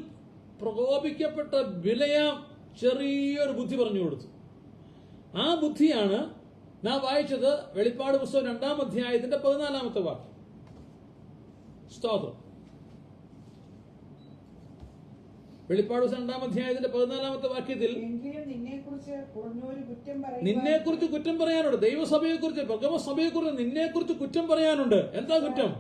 പ്രകോപിക്കപ്പെട്ട ബിലെയാം ചെറിയൊരു ബുദ്ധി പറഞ്ഞു കൊടുത്തു. ആ ബുദ്ധിയാണ് നാം വായിച്ചത് വെളിപ്പാട് പുസ്തകം 2-ാം അധ്യായത്തിന്റെ 14-ാമത്തെ വാക്യം. സ്തോത്രം. വെളിപ്പാട് പുസ്തകം 2-ാം അധ്യായത്തിന്റെ 14-ാമത്തെ വാക്യത്തിൽ നിന്നെക്കുറിച്ച് കുറ്റം പറയാനുണ്ട്. ദൈവസഭയെക്കുറിച്ച്, പെർഗമസഭയെക്കുറിച്ച് നിന്നെക്കുറിച്ച് കുറ്റം പറയാനുണ്ട്. എന്താ കുറ്റം?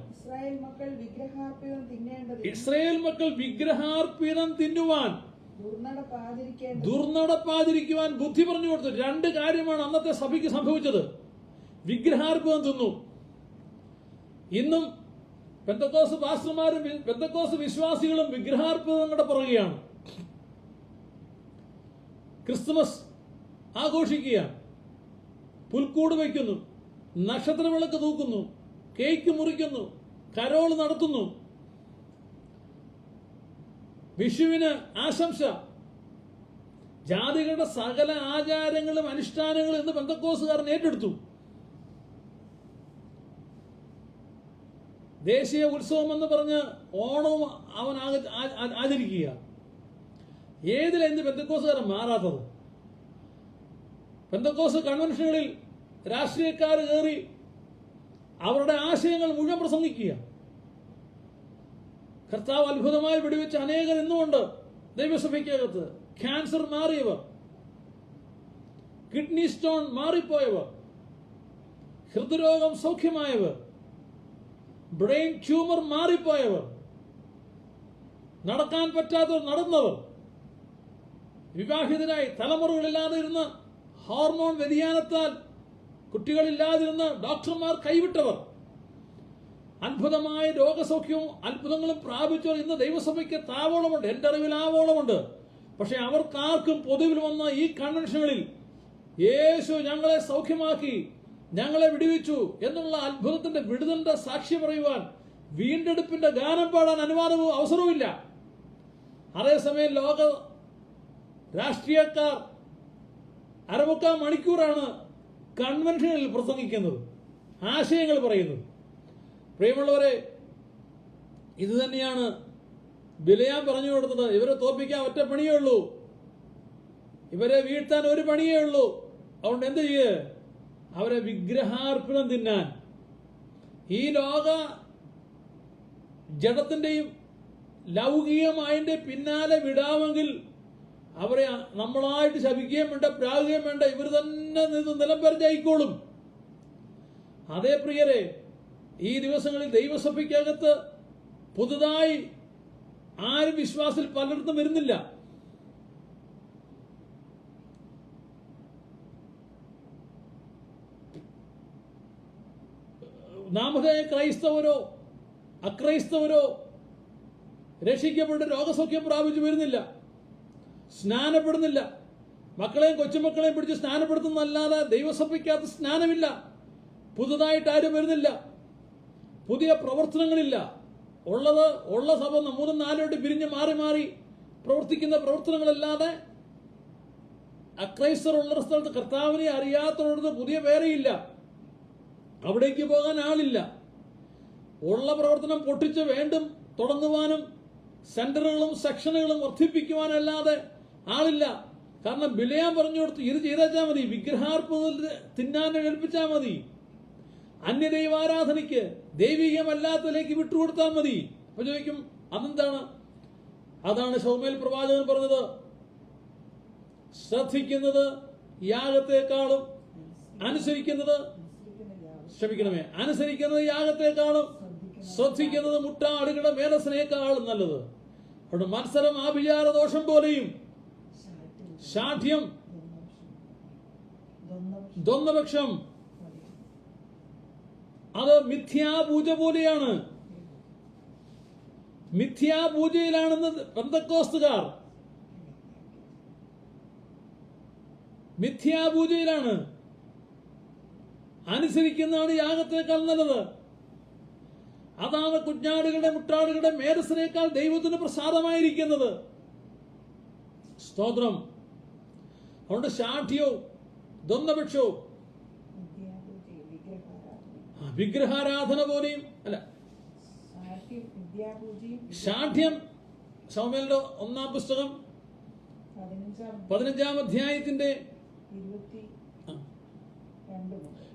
ഇസ്രായേൽ മക്കൾ വിഗ്രഹാർപ്പിതം തിന്നുവാൻ, ദുർനടപ്പാതിരിക്കുവാൻ ബുദ്ധി പറഞ്ഞു കൊടുത്തു. 2 കാര്യമാണ് അന്നത്തെ സഭയ്ക്ക് സംഭവിച്ചത്. വിഗ്രഹാർപ്പിതം തിന്നു. ഇന്നും പെന്തക്കോസ്ത് പാസ്റ്റർമാരും പെന്തക്കോസ്ത് വിശ്വാസികളും വിഗ്രഹാർപ്പിതങ്ങളുടെ പുറകെയാണ്. ക്രിസ്തുമസ് ആഘോഷിക്കുകയാണ്, പുൽക്കൂട് വയ്ക്കുന്നു, നക്ഷത്ര വിളക്ക് തൂക്കുന്നു, കേക്ക് മുറിക്കുന്നു, കരോൾ നടത്തുന്നു, വിഷുവിന് ആശംസ. ജാതികളുടെ സകല ആചാരങ്ങളും അനുഷ്ഠാനങ്ങളും ഇന്ന് പെന്തക്കോസ്തുകാരൻ ഏറ്റെടുത്തു. ദേശീയ ഉത്സവം എന്ന് പറഞ്ഞ് ഓണവും അവൻ ആചരിക്കുക. ഏതിലാണ് ഇന്ന് പെന്തക്കോസ്തുകാരൻ മാറാത്തത്? പെന്തക്കോസ്ത് കൺവെൻഷനുകളിൽ രാഷ്ട്രീയക്കാർ കയറി അവരുടെ ആശയങ്ങൾ മുഴുവൻ പ്രസംഗിക്കുക. കർത്താവ് അത്ഭുതമായി വെടിവെച്ച അനേകർ ഇന്നുമുണ്ട് ദൈവസഭയ്ക്കകത്ത്. ക്യാൻസർ മാറിയവർ, കിഡ്നി സ്റ്റോൺ മാറിപ്പോയവർ, ഹൃദ്രോഗം സൗഖ്യമായവർ, ബ്രെയിൻ ട്യൂമർ മാറിപ്പോയവർ, നടക്കാൻ പറ്റാത്തവർ നടന്നവർ, വിവാഹിതരായി തലമുറകളില്ലാതെ ഇരുന്ന് ഹോർമോൺ വ്യതിയാനത്താൽ കുട്ടികളില്ലാതിരുന്ന് ഡോക്ടർമാർ കൈവിട്ടവർ, അത്ഭുതമായ രോഗസൗഖ്യവും അത്ഭുതങ്ങളും പ്രാപിച്ചവർ ഇന്ന് ദൈവസഭയ്ക്ക് താവോളമുണ്ട്. എന്റെ അറിവിൽ ആവോളമുണ്ട്. പക്ഷെ അവർക്കാർക്കും പൊതുവിൽ വന്ന ഈ കൺവെൻഷനുകളിൽ യേശു ഞങ്ങളെ സൗഖ്യമാക്കി, ഞങ്ങളെ വിടുവിച്ചു എന്നുള്ള അത്ഭുതത്തിന്റെ വിടുതലിന്റെ സാക്ഷി പറയുവാൻ, വീണ്ടെടുപ്പിന്റെ ഗാനം പാടാൻ അനുവാദവും അവസരവുമില്ല. അതേസമയം ലോക രാഷ്ട്രീയക്കാർ 1/4 മണിക്കൂറാണ് കൺവെൻഷനിൽ പ്രസംഗിക്കുന്നത്, ആശയങ്ങൾ പറയുന്നത്. പ്രിയമുള്ളവരെ, ഇത് തന്നെയാണ് ബിലെയാം പറഞ്ഞു കൊടുത്തത്. ഇവരെ തോൽപ്പിക്കാൻ ഒറ്റ പണിയേ ഉള്ളൂ, ഇവരെ വീഴ്ത്താൻ ഒരു പണിയേ ഉള്ളൂ. അതുകൊണ്ട് എന്ത് ചെയ്യേ? അവരെ വിഗ്രഹാർപ്പണം തിന്നാൻ. ഈ ലോക ജഡത്തിന്റെയും ലൗകികമായതിന്റെ പിന്നാലെ വിടാമെങ്കിൽ അവരെ നമ്മളായിട്ട് ശപിക്കുകയും വേണ്ട, പ്രാകുകയും വേണ്ട, ഇവർ തന്നെ നിലം പരിചയിക്കോളും. അതേ പ്രിയരെ, ഈ ദിവസങ്ങളിൽ ദൈവസഭയ്ക്കകത്ത് പുതുതായി ആരും വിശ്വാസത്തിൽ പലർക്കും വരുന്നില്ല. നാമധേ ക്രൈസ്തവരോ അക്രൈസ്തവരോ രക്ഷിക്കപ്പെട്ട് രോഗസൗഖ്യം പ്രാപിച്ചു വരുന്നില്ല, സ്നാനപ്പെടുന്നില്ല. മക്കളെയും കൊച്ചുമക്കളെയും പിടിച്ച് സ്നാനപ്പെടുത്തുന്നതല്ലാതെ ദൈവസഭയ്ക്കകത്ത് സ്നാനമില്ല. പുതുതായിട്ട് ആരും വരുന്നില്ല, പുതിയ പ്രവർത്തനങ്ങളില്ല. ഉള്ള സഭ 3-4 പിരിഞ്ഞ് മാറി മാറി പ്രവർത്തിക്കുന്ന പ്രവർത്തനങ്ങളല്ലാതെ അക്രൈസ്തവരുള്ള സ്ഥലത്ത് കർത്താവിനെ അറിയാത്തവരുടെ പുതിയ വേറെയില്ല. അവിടേക്ക് പോകാൻ ആളില്ല. ഉള്ള പ്രവർത്തനം പൊട്ടിച്ച് വീണ്ടും തുടങ്ങുവാനും സെന്ററുകളും സെക്ഷനുകളും വർദ്ധിപ്പിക്കുവാനല്ലാതെ ആളില്ല. കാരണം ബിലയാൻ പറഞ്ഞു കൊടുത്തു, ഇത് ചെയ്താൽ മതി, വിഗ്രഹാർപ്പണത്തിൽ തിന്നാൻ ഏൽപ്പിച്ചാൽ മതി, അന്യദൈവാരാധനയ്ക്ക് ദൈവികമല്ലാത്തതിലേക്ക് വിട്ടുകൊടുത്താൽ മതി. അപ്പൊ ചോദിക്കും, അതെന്താണ്? അതാണ് ശമൂവേൽ പ്രവാചകൻ പറഞ്ഞത്, ശ്രദ്ധിക്കുന്നത് യാഗത്തെക്കാളും അനുസരിക്കുന്നത് യാഗത്തെക്കാളും ശ്രദ്ധിക്കുന്നത് മുട്ടാടുകളുടെ മേലസിനേക്കാളും നല്ലത്. അവിടെ മത്സരം ആഭിചാര ദോഷം പോലെയും ശാഠ്യം ദ്വന്ദ്വപക്ഷം അത് മിഥ്യാപൂജ പോലെയാണ്. മിഥ്യാപൂജയിലാണെന്ന് പെന്തക്കോസ്തുകാർ മിഥ്യാപൂജയിലാണ്. അനുസരിക്കുന്നതാണ് യാഗത്തേക്കാൾ നല്ലത്. അതാണ് കുഞ്ഞാടുകളുടെ മുട്ടാടുകളുടെ മേധസ്സിനേക്കാൾ ദൈവത്തിന് പ്രസാദമായിരിക്കുന്നത്. സ്തോത്രം. അതുകൊണ്ട് ശാഠ്യവും ദ്വന്ദ്വപക്ഷവും വിഗ്രഹാരാധന പോലെയും അല്ല. ശാഠ്യം ശമൂവേലിന്റെ 1-ാം പുസ്തകം 15-ാം അധ്യായത്തിന്റെ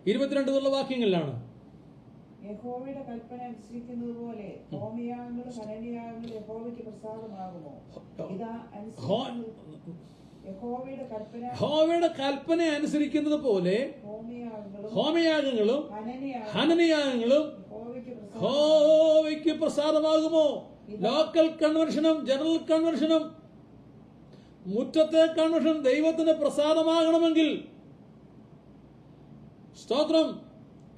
22 വാക്യങ്ങളിലാണ്. യഹോവയുടെ കൽപ്പന അനുസരിക്കുന്നത് പോലെ ഹോമയാഗങ്ങളും ഹനനയാഗങ്ങളും യഹോവയ്ക്ക് പ്രസാദമാകുമോ? യഹോവയുടെ കൽപ്പന അനുസരിക്കുന്നത് പോലെ ഹോമയാഗങ്ങളും ഹനനയാഗങ്ങളും യഹോവയ്ക്ക് പ്രസാദമാകുമോ? ലോക്കൽ കൺവെൻഷനും ജനറൽ കൺവെൻഷനും മുറ്റത്തെ കൺവെൻഷൻ ദൈവത്തിന് പ്രസാദമാകണമെങ്കിൽ, സ്തോത്രം,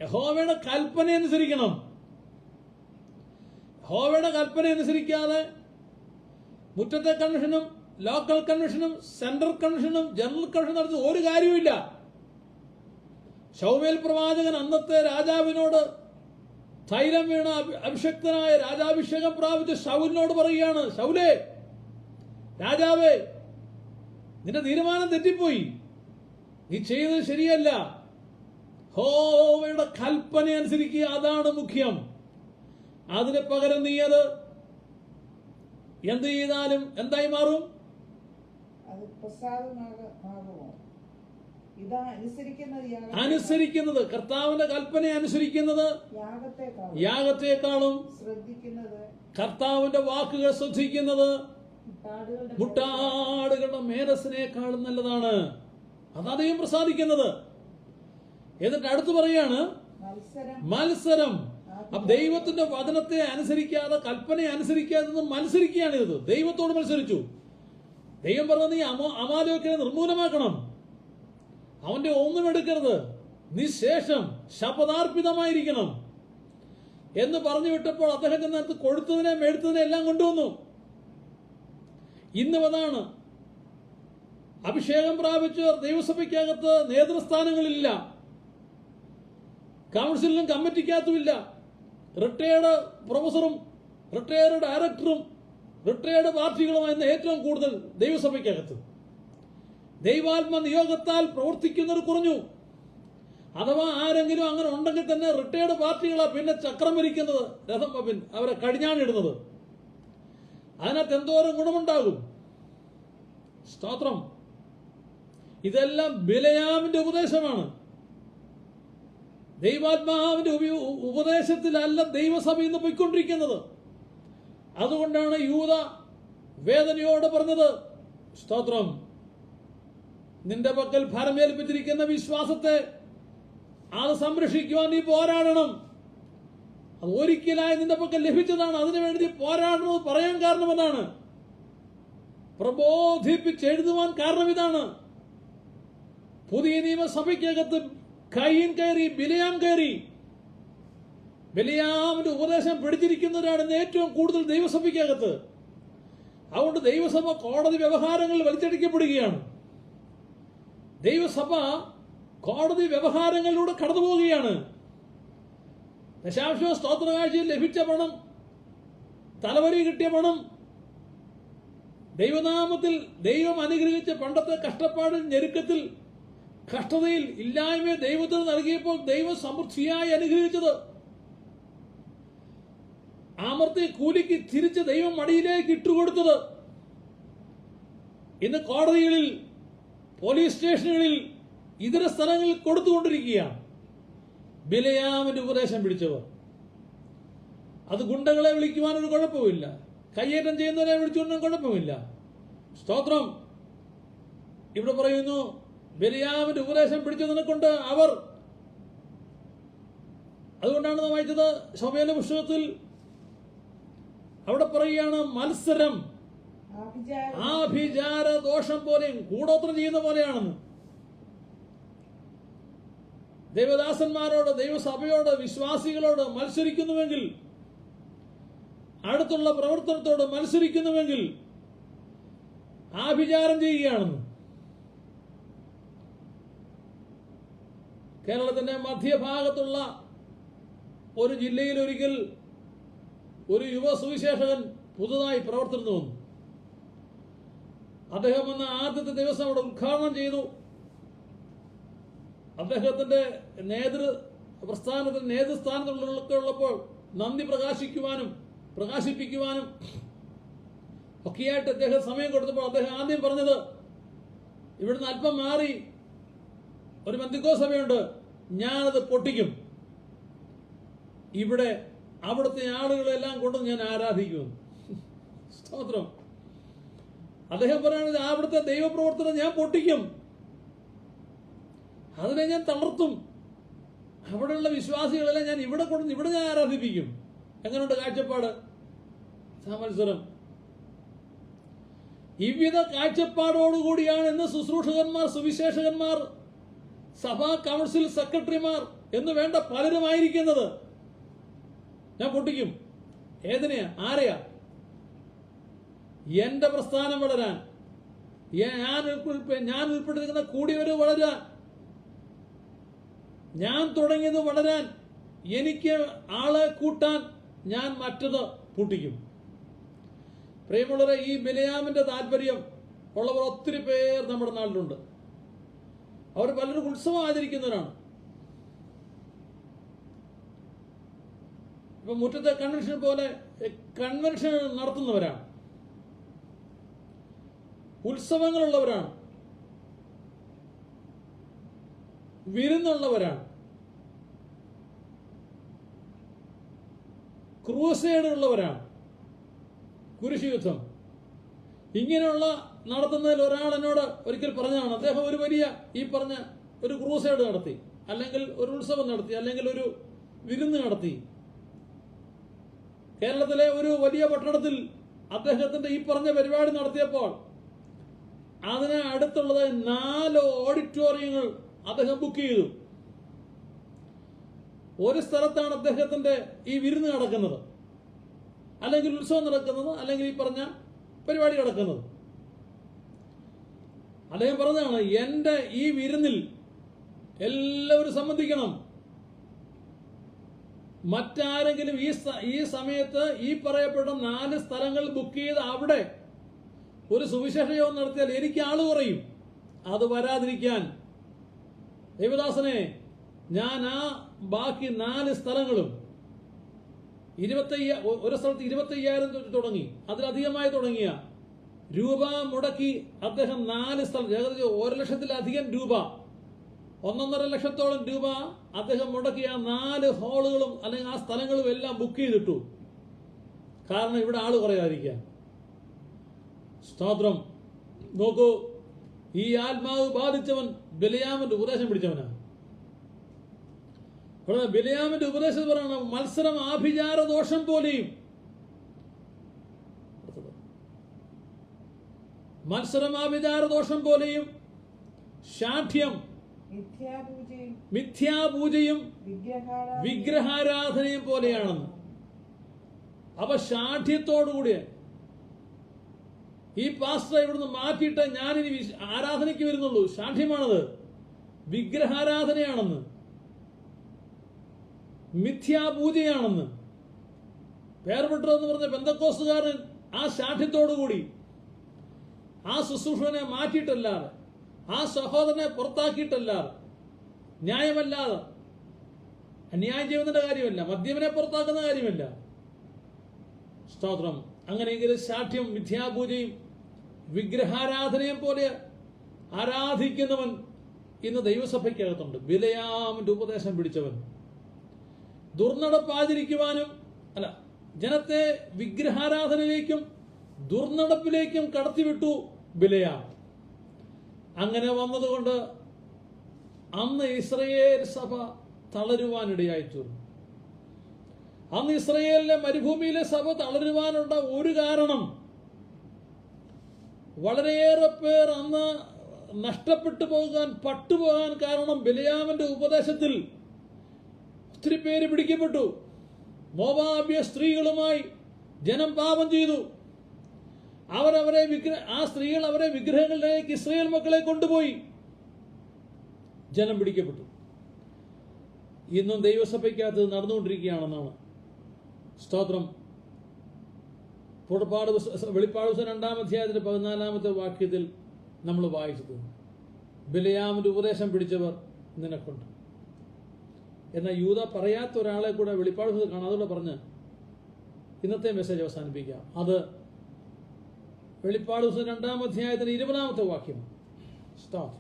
യഹോവയുടെ കൽപ്പന അനുസരിക്കണം. യഹോവയുടെ കൽപ്പന അനുസരിക്കാതെ മുറ്റത്തെ കൺവെൻഷനും ലോക്കൽ കൺവെൻഷനും സെൻട്രൽ കൺവെൻഷനും ജനറൽ കൺവെൻഷനും നടത്തി ഒരു കാര്യവുമില്ല. ശമൂവേൽ പ്രവാചകൻ അന്നത്തെ രാജാവിനോട് തൈലം വീണ അഭിഷക്തനായ രാജാഭിഷേകം പ്രാപിച്ച ശൗലിനോട് പറയുകയാണ്, ശൗലേ, രാജാവേ, നിന്റെ തീരുമാനം തെറ്റിപ്പോയി, നീ ചെയ്തത് ശരിയല്ല. യഹോവയുടെ കൽപ്പന അനുസരിക്കുക, അതാണ് മുഖ്യം. അതിന് പകരം നീ അത് എന്ത് ചെയ്താലും എന്തായി മാറും? അനുസരിക്കുന്നത്, കർത്താവിന്റെ കൽപ്പന അനുസരിക്കുന്നത് യാഗത്തെക്കാളും കർത്താവിന്റെ വാക്കുകൾ ശ്രദ്ധിക്കുന്നത് മുട്ടാടുകളുടെ മേധസ്സിനേക്കാളും നല്ലതാണ്. അതധികം പ്രസാദിക്കുന്നത്. എന്നിട്ട് അടുത്ത് പറയാണ് മത്സരം. അപ്പൊ ദൈവത്തിന്റെ വചനത്തെ അനുസരിക്കാതെ കൽപ്പനയെ അനുസരിക്കാതെ മത്സരിക്കുകയാണ് ഇത്. ദൈവത്തോട് മത്സരിച്ചു. ദൈവം പറഞ്ഞത് നീ അമാലേക്കിനെ നിർമൂലമാക്കണം, അവന്റെ ഒന്നും എടുക്കരുത്, നിശേഷം ശപഥാർപ്പിതമായിരിക്കണം എന്ന് പറഞ്ഞു വിട്ടപ്പോൾ അദ്ദേഹത്തിന്റെ നേരത്ത് കൊഴുത്തതിനെ മെഴുത്തതിനെ എല്ലാം കൊണ്ടുവന്നു. ഇന്നും അതാണ്. അഭിഷേകം പ്രാപിച്ചവർ ദൈവസഭയ്ക്കകത്ത് നേതൃസ്ഥാനങ്ങളിലില്ല, കൗൺസിലിനും കമ്മിറ്റിക്കകത്തുമില്ല. റിട്ടയേർഡ് പ്രൊഫസറും റിട്ടയേർഡ് ഡയറക്ടറും റിട്ടയേർഡ് പാർട്ടികളുമായിരുന്ന ഏറ്റവും കൂടുതൽ ദൈവസഭയ്ക്കകത്ത്. ദൈവാത്മ നിയോഗത്താൽ പ്രവർത്തിക്കുന്നവർ കുറഞ്ഞു. അഥവാ ആരെങ്കിലും അങ്ങനെ ഉണ്ടെങ്കിൽ തന്നെ റിട്ടയേർഡ് പാർട്ടികളാ പിന്നെ ചക്രം ഭരിക്കുന്നത്, രഥം അവരെ കടിഞ്ഞാണിടുന്നത്. അതിനകത്ത് എന്തോരം ഗുണമുണ്ടാകും. സ്തോത്രം. ഇതെല്ലാം ബിലയാമിന്റെ ഉപദേശമാണ്. ദൈവാത്മാവിന്റെ ഉപദേശത്തിലല്ല ദൈവസഭ ഇന്ന് പോയിക്കൊണ്ടിരിക്കുന്നത്. അതുകൊണ്ടാണ് യൂദ വേദനയോടെ പറഞ്ഞത്, സ്തോത്രം. നിന്റെ പക്കൽ ഭരമേൽപ്പിച്ചിരിക്കുന്ന വിശ്വാസത്തെ അത് സംരക്ഷിക്കുവാൻ നീ പോരാടണം. അത് ഒരിക്കലായി നിന്റെ പക്കൽ ലഭിച്ചതാണ്. അതിനുവേണ്ടി പോരാടണമെന്ന് പറയാൻ കാരണം എന്താണ്? പ്രബോധിപ്പിച്ചെഴുതുവാൻ കാരണം ഇതാണ്. പുതിയ നിയമസഭയ്ക്കകത്ത് കയീൻ കയറി, ബിലയാം കയറി. ബിലയാമിന്റെ ഉപദേശം പിടിച്ചിരിക്കുന്നവരാണ് ഏറ്റവും കൂടുതൽ ദൈവസഭയ്ക്കകത്ത്. അതുകൊണ്ട് ദൈവസഭ കോടതി വ്യവഹാരങ്ങളിൽ വലിച്ചടിക്കപ്പെടുകയാണ്. ദൈവസഭ കോടതി വ്യവഹാരങ്ങളിലൂടെ കടന്നു പോവുകയാണ്. ദശാംശ സ്തോത്രകാഴ്ചയിൽ ലഭിച്ച പണം, തലവരി കിട്ടിയ പണം, ദൈവനാമത്തിൽ ദൈവം അനുഗ്രഹിച്ച പണ്ടത്തെ കഷ്ടപ്പാടിൽ, ഞെരുക്കത്തിൽ, കഷ്ടതയിൽ, ഇല്ലായ്മയെ ദൈവത്തിന് നൽകിയപ്പോൾ ദൈവം സമൃദ്ധിയായി അനുഗ്രഹിച്ചത് ആമർത്തി കൂലിക്ക് തിരിച്ച് ദൈവം മടിയിലേക്ക് ഇട്ടുകൊടുത്തത് ഇന്ന് കോടതികളിൽ, പോലീസ് സ്റ്റേഷനുകളിൽ, ഇതര സ്ഥലങ്ങളിൽ കൊടുത്തുകൊണ്ടിരിക്കുകയാണ്. ബിലയാമിന്റെ ഉപദേശം പിടിച്ചവർ. അത് ഗുണ്ടകളെ വിളിക്കുവാനൊരു കുഴപ്പമില്ല, കയ്യേറ്റം ചെയ്യുന്നവരെ വിളിച്ചുകൊണ്ടും കുഴപ്പമില്ല. സ്തോത്രം. ഇവിടെ പറയുന്നു, ബിലയാമിന്റെ ഉപദേശം പിടിച്ചതിനെ കൊണ്ട് അവർ, അതുകൊണ്ടാണ് നാം വായിച്ചത് ശമൂവേലിന്റെ പുസ്തകത്തിൽ. അവിടെ പറയുകയാണ്, മത്സരം ആഭിചാര ദോഷം പോലെയും കൂടോത്രം ചെയ്യുന്ന പോലെയാണെന്ന്. ദൈവദാസന്മാരോട്, ദൈവസഭയോട്, വിശ്വാസികളോട് മത്സരിക്കുന്നുവെങ്കിൽ, അടുത്തുള്ള പ്രവർത്തനത്തോട് മത്സരിക്കുന്നുവെങ്കിൽ ആഭിചാരം ചെയ്യുകയാണെന്ന്. കേരളത്തിന്റെ മധ്യഭാഗത്തുള്ള ഒരു ജില്ലയിൽ ഒരിക്കൽ ഒരു യുവ സുവിശേഷകൻ പുതുതായി പ്രവർത്തനത്തിന് വന്നു. അദ്ദേഹം വന്ന ആദ്യത്തെ ദിവസം അവിടെ ഉദ്ഘാടനം ചെയ്തു. അദ്ദേഹത്തിന്റെ നേതൃസ്ഥാനത്തുള്ളപ്പോൾ നന്ദി പ്രകാശിപ്പിക്കുവാനും ഒക്കെയായിട്ട് അദ്ദേഹം സമയം കൊടുത്തപ്പോൾ അദ്ദേഹം ആദ്യം പറഞ്ഞത്, ഇവിടുന്ന് അല്പം മാറി ഒരു പെന്തക്കോസ്ത് സഭയുണ്ട്, ഞാനത് പൊട്ടിക്കും. ഇവിടെ അവിടുത്തെ ആളുകളെല്ലാം കൊണ്ട് ഞാൻ ആരാധിക്കും. സ്തോത്രം. അദ്ദേഹം പറയുന്നത്, അവിടുത്തെ ദൈവപ്രവർത്തനം ഞാൻ പൊട്ടിക്കും, അതിനെ ഞാൻ തളർത്തും, അവിടെയുള്ള വിശ്വാസികളെല്ലാം ഞാൻ ഇവിടെ ഞാൻ ആരാധിപ്പിക്കും. എങ്ങനെയുണ്ട് കാഴ്ചപ്പാട്? മത്സരം. ഇവിധ കാഴ്ചപ്പാടോടുകൂടിയാണ് ഇന്ന് ശുശ്രൂഷകന്മാർ, സുവിശേഷകന്മാർ, സഭാ കൗൺസിൽ സെക്രട്ടറിമാർ എന്ന് വേണ്ട പലരുമായിരിക്കുന്നത്. ഞാൻ പൊട്ടിക്കും. ഏതിനെയാ? ആരെയാ? എന്റെ പ്രസ്ഥാനം വളരാൻ, ഞാൻ ഉൾപ്പെട്ടിരിക്കുന്ന കൂടിയവര് വളരാൻ, ഞാൻ തുടങ്ങിയത് വളരാൻ, എനിക്ക് ആളെ കൂട്ടാൻ ഞാൻ മറ്റത് പൊട്ടിക്കും. പ്രിയമുള്ളവരെ, ഈ ബിലയാമിന്റെ താല്പര്യം ഉള്ളവർ ഒത്തിരി പേർ നമ്മുടെ നാട്ടിലുണ്ട്. അവർ പലരും ഉത്സവം ആചരിക്കുന്നവരാണ്. ഇപ്പൊ മുറ്റത്തെ കൺവെൻഷൻ പോലെ കൺവെൻഷൻ നടത്തുന്നവരാണ്, ഉത്സവങ്ങളുള്ളവരാണ്, വിരുന്നുള്ളവരാണ്, ക്രൂസേഡ് ഉള്ളവരാണ്, കുരിശ് യുദ്ധം ഇങ്ങനെയുള്ള നടത്തുന്നതിൽ ഒരാൾ എന്നോട് ഒരിക്കൽ പറഞ്ഞതാണ്, അദ്ദേഹം ഒരു വലിയ ഈ പറഞ്ഞ ഒരു ക്രൂസേഡ് നടത്തി, അല്ലെങ്കിൽ ഒരു ഉത്സവം നടത്തി, അല്ലെങ്കിൽ ഒരു വിരുന്ന് നടത്തി. കേരളത്തിലെ ഒരു വലിയ പട്ടണത്തിൽ അദ്ദേഹത്തിന്റെ ഈ പറഞ്ഞ പരിപാടി നടത്തിയപ്പോൾ അതിന് അടുത്തുള്ളത് 4 ഓഡിറ്റോറിയങ്ങൾ അദ്ദേഹം ബുക്ക് ചെയ്തു. ഒരു സ്ഥലത്താണ് അദ്ദേഹത്തിന്റെ ഈ വിരുന്ന് നടക്കുന്നത്, അല്ലെങ്കിൽ ഉത്സവം നടക്കുന്നത്, അല്ലെങ്കിൽ ഈ പറഞ്ഞ പരിപാടി നടക്കുന്നത്. അദ്ദേഹം പറഞ്ഞതാണ്, എന്റെ ഈ വിരുന്നിൽ എല്ലാവരും സംബന്ധിക്കണം. മറ്റാരെങ്കിലും ഈ സമയത്ത് ഈ പറയപ്പെട്ട 4 സ്ഥലങ്ങൾ ബുക്ക് ചെയ്ത് അവിടെ ഒരു സുവിശേഷ യോഗം നടത്തിയാൽ എനിക്ക് ആള് കുറയും. അത് വരാതിരിക്കാൻ ദേവദാസനെ ഞാൻ ആ ബാക്കി 4 സ്ഥലങ്ങളും ഒരു സ്ഥലത്ത് 25,000 തുടങ്ങി, അതിലധികമായി തുടങ്ങിയ രൂപ മുടക്കി അദ്ദേഹം 4 സ്ഥലം, ഏകദേശം 1 ലക്ഷത്തിലധികം രൂപ, 1.5 ലക്ഷത്തോളം രൂപ അദ്ദേഹം മുടക്കിയ 4 ഹാളുകളും അല്ലെങ്കിൽ ആ സ്ഥലങ്ങളും എല്ലാം ബുക്ക് ചെയ്തിട്ടു. കാരണം ഇവിടെ ആള് കുറയാതിരിക്കാൻ. സ്തോത്രം. നോക്കൂ, ഈ ആത്മാവ് ബാധിച്ചവൻ ബിലയാമിന്റെ ഉപദേശം പിടിച്ചവനാണ്. ബിലയാമിന്റെ ഉപദേശം പറയണം, മത്സരം ആഭിചാര ദോഷം പോലെയും, മത്സരം ആഭിചാര ദോഷം പോലെയും, ശാഠ്യം മിഥ്യാപൂജയും വിഗ്രഹാരാധനയും പോലെയാണെന്ന്. അപ്പൊ ശാഠ്യത്തോടുകൂടിയ ഈ പാസ്റ്റർ ഇവിടുന്ന് മാറ്റിയിട്ട് ഞാനിനി ആരാധനയ്ക്ക് വരുന്നുള്ളൂ, ശാഠ്യമാണത്, വിഗ്രഹാരാധനയാണെന്ന്, മിഥ്യാപൂജയാണെന്ന്. വേർപെട്ടതെന്ന് പറഞ്ഞ പെന്തക്കോസ്തുകാരൻ ആ ശാഠ്യത്തോടുകൂടി ആ ശുശ്രൂഷനെ മാറ്റിയിട്ടല്ലാതെ, ആ സഹോദരനെ പുറത്താക്കിയിട്ടല്ലാതെ, ന്യായമല്ലാതെ, അന്യായം ചെയ്യുന്നതിന്റെ കാര്യമല്ല, മദ്യവനെ പുറത്താക്കുന്ന കാര്യമല്ല. സ്തോത്രം. അങ്ങനെയെങ്കിൽ ശാഠ്യം മിഥ്യാപൂജയും വിഗ്രഹാരാധനയും പോലെ ആരാധിക്കുന്നവൻ ഇന്ന് ദൈവസഭയ്ക്കകത്തുണ്ട്. ബിലയാമിന്റെ ഉപദേശം പിടിച്ചവൻ, ദുർനടപ്പാചരിക്കുവാനും അല്ല, ജനത്തെ വിഗ്രഹാരാധനയിലേക്കും ദുർനടപ്പിലേക്കും കടത്തിവിട്ടു ബിലയാം. അങ്ങനെ വന്നതുകൊണ്ട് അന്ന് ഇസ്രയേൽ സഭ തളരുവാനിടയായി തീർന്നു. അന്ന് ഇസ്രയേലിലെ മരുഭൂമിയിലെ സഭ തളരുവാനുള്ള ഒരു കാരണം, വളരെയേറെ പേർ അന്ന് നഷ്ടപ്പെട്ടു പോകാൻ, പട്ടുപോകാൻ കാരണം ബിലയാമിന്റെ ഉപദേശത്തിൽ ഒത്തിരി പേര് പിടിക്കപ്പെട്ടു. മോവാബ്യ സ്ത്രീകളുമായി ജനം പാപം ചെയ്തു. ആ സ്ത്രീകൾ അവരെ വിഗ്രഹങ്ങളിലേക്ക് ഇസ്രയേൽ മക്കളെ കൊണ്ടുപോയി. ജനം പിടിക്കപ്പെട്ടു. ഇന്നും ദൈവസഭയ്ക്കകത്ത് നടന്നുകൊണ്ടിരിക്കുകയാണെന്നാണ്. സ്തോത്രം. വെളിപ്പാട് പുസ്തകം 2-ാം അധ്യായത്തിന്റെ 14-ാമത്തെ വാക്യത്തിൽ നമ്മൾ വായിച്ചത്, ബിലയാമിന്റെ ഉപദേശം പിടിച്ചവർ നിനക്കുണ്ട്. എന്നാൽ യൂദ പറയാത്ത ഒരാളെ കൂടെ വെളിപ്പാട് പുസ്തകം കാണാം. അതുകൂടെ പറഞ്ഞ് ഇന്നത്തെ മെസ്സേജ് അവസാനിപ്പിക്കാം. അത് വെളിപ്പാട് പുസ്തകം 2-ാം അധ്യായത്തിന് 20-ാമത്തെ വാക്യമാണ്. സ്തോത്രം.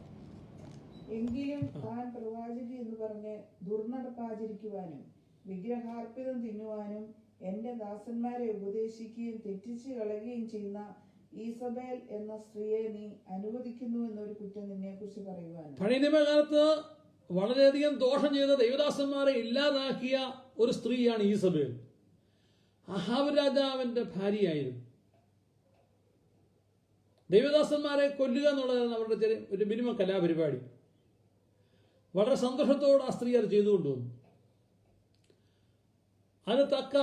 എങ്കിലും താൻ പ്രവാചകി എന്ന് പറഞ്ഞ് ദുർനടപ്പാചരിക്കുവാനും വിഗ്രഹാർപ്പിതം തിന്നുവാനും എന്റെ ദാസന്മാരെ ഉപദേശിക്കുകയും തെറ്റിച്ച് കളയുകയും ചെയ്യുന്ന ഈസബേൽ എന്ന സ്ത്രീയെ നീ അനുവദിക്കുന്നു എന്നൊരു കുറ്റം നിന്നെ കുറിച്ച് പറയുവാനും. പഴയ നിയമകാലത്ത് വളരെയധികം ദോഷം ചെയ്ത ദൈവദാസന്മാരെ ഇല്ലാതാക്കിയ ഒരു സ്ത്രീയാണ് ഈസബേൽ. അഹാബ് രാജാവിന്റെ ഭാര്യയായിരുന്നു. ദൈവദാസന്മാരെ കൊല്ലുക എന്നുള്ളതാണ് അവരുടെ ഒരു മിനിമം കലാപരിപാടി. വളരെ സന്തോഷത്തോടെ ആ സ്ത്രീ അത് ചെയ്തുകൊണ്ടുവന്നു. അതിന് തക്ക